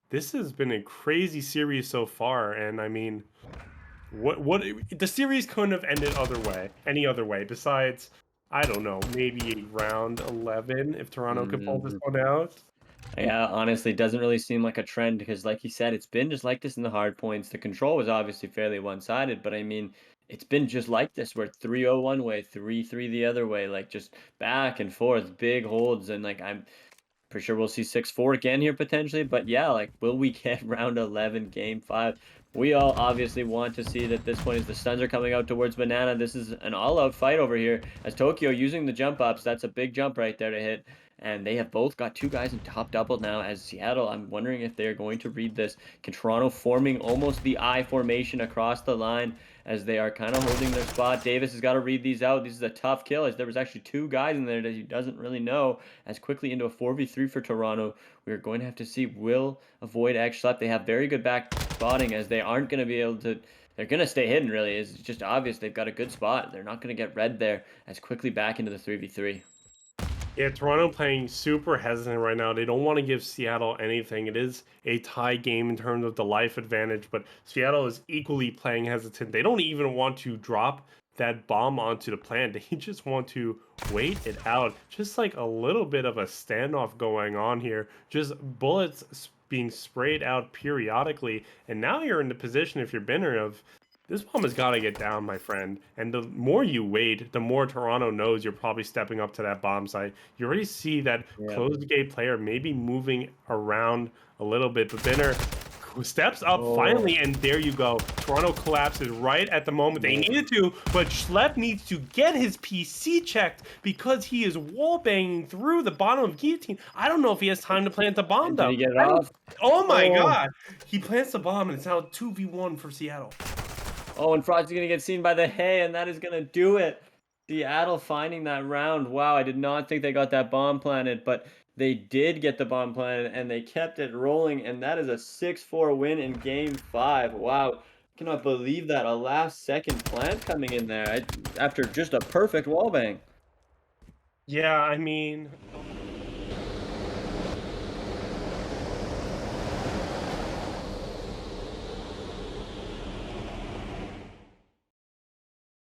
This has been a crazy series so far, and I mean, what the series couldn't have ended any other way besides, I don't know, maybe round 11 if Toronto could pull this one out. Yeah, honestly, it doesn't really seem like a trend, because like you said, it's been just like this in the hard points. The control was obviously fairly one-sided, but I mean, it's been just like this, where 3-0 one way, 3-3 the other way, like just back and forth, big holds, and like I'm pretty sure we'll see 6-4 again here potentially. But yeah, like, will we get round 11, game 5? We all obviously want to see that this point, as the stuns are coming out towards Banana. This is an all-out fight over here, as Tokyo using the jump ups. That's a big jump right there to hit. and they have both got two guys in top double now as Seattle. I'm wondering if they're going to read this. Can Toronto forming almost the I formation across the line as they are kind of holding their spot. Davis has got to read these out. This is a tough kill as there was actually two guys in there that he doesn't really know. As quickly into a 4v3 for Toronto, we're going to have to see will avoid X Schlep. They have very good back spotting as they aren't going to be able to. They're going to stay hidden, really. It's just obvious they've got a good spot. They're not going to get red there as quickly back into the 3v3. Yeah, Toronto playing super hesitant right now. They don't want to give Seattle anything. It is a tie game in terms of the life advantage, but Seattle is equally playing hesitant. They don't even want to drop that bomb onto the plant. They just want to wait it out. Just like a little bit of a standoff going on here. Just bullets being sprayed out periodically. And now you're in the position, if you're Binner, of this bomb has got to get down, my friend. And the more you wait, the more Toronto knows you're probably stepping up to that bomb site. You already see that closed gate player maybe moving around a little bit. But Binner steps up finally, and there you go. Toronto collapses right at the moment they needed to, but Schlep needs to get his PC checked because he is wall banging through the bottom of Guillotine. I don't know if he has time to plant the bomb, though. Did he get it off? Oh my god! He plants the bomb, and it's now 2v1 for Seattle. Oh, and Frosty's going to get seen by the hay, and that is going to do it. Seattle finding that round. Wow, I did not think they got that bomb planted, but they did get the bomb planted, and they kept it rolling, and that is a 6-4 win in Game 5. Wow, cannot believe that. A last-second plant coming in there after just a perfect wallbang. Yeah, I mean,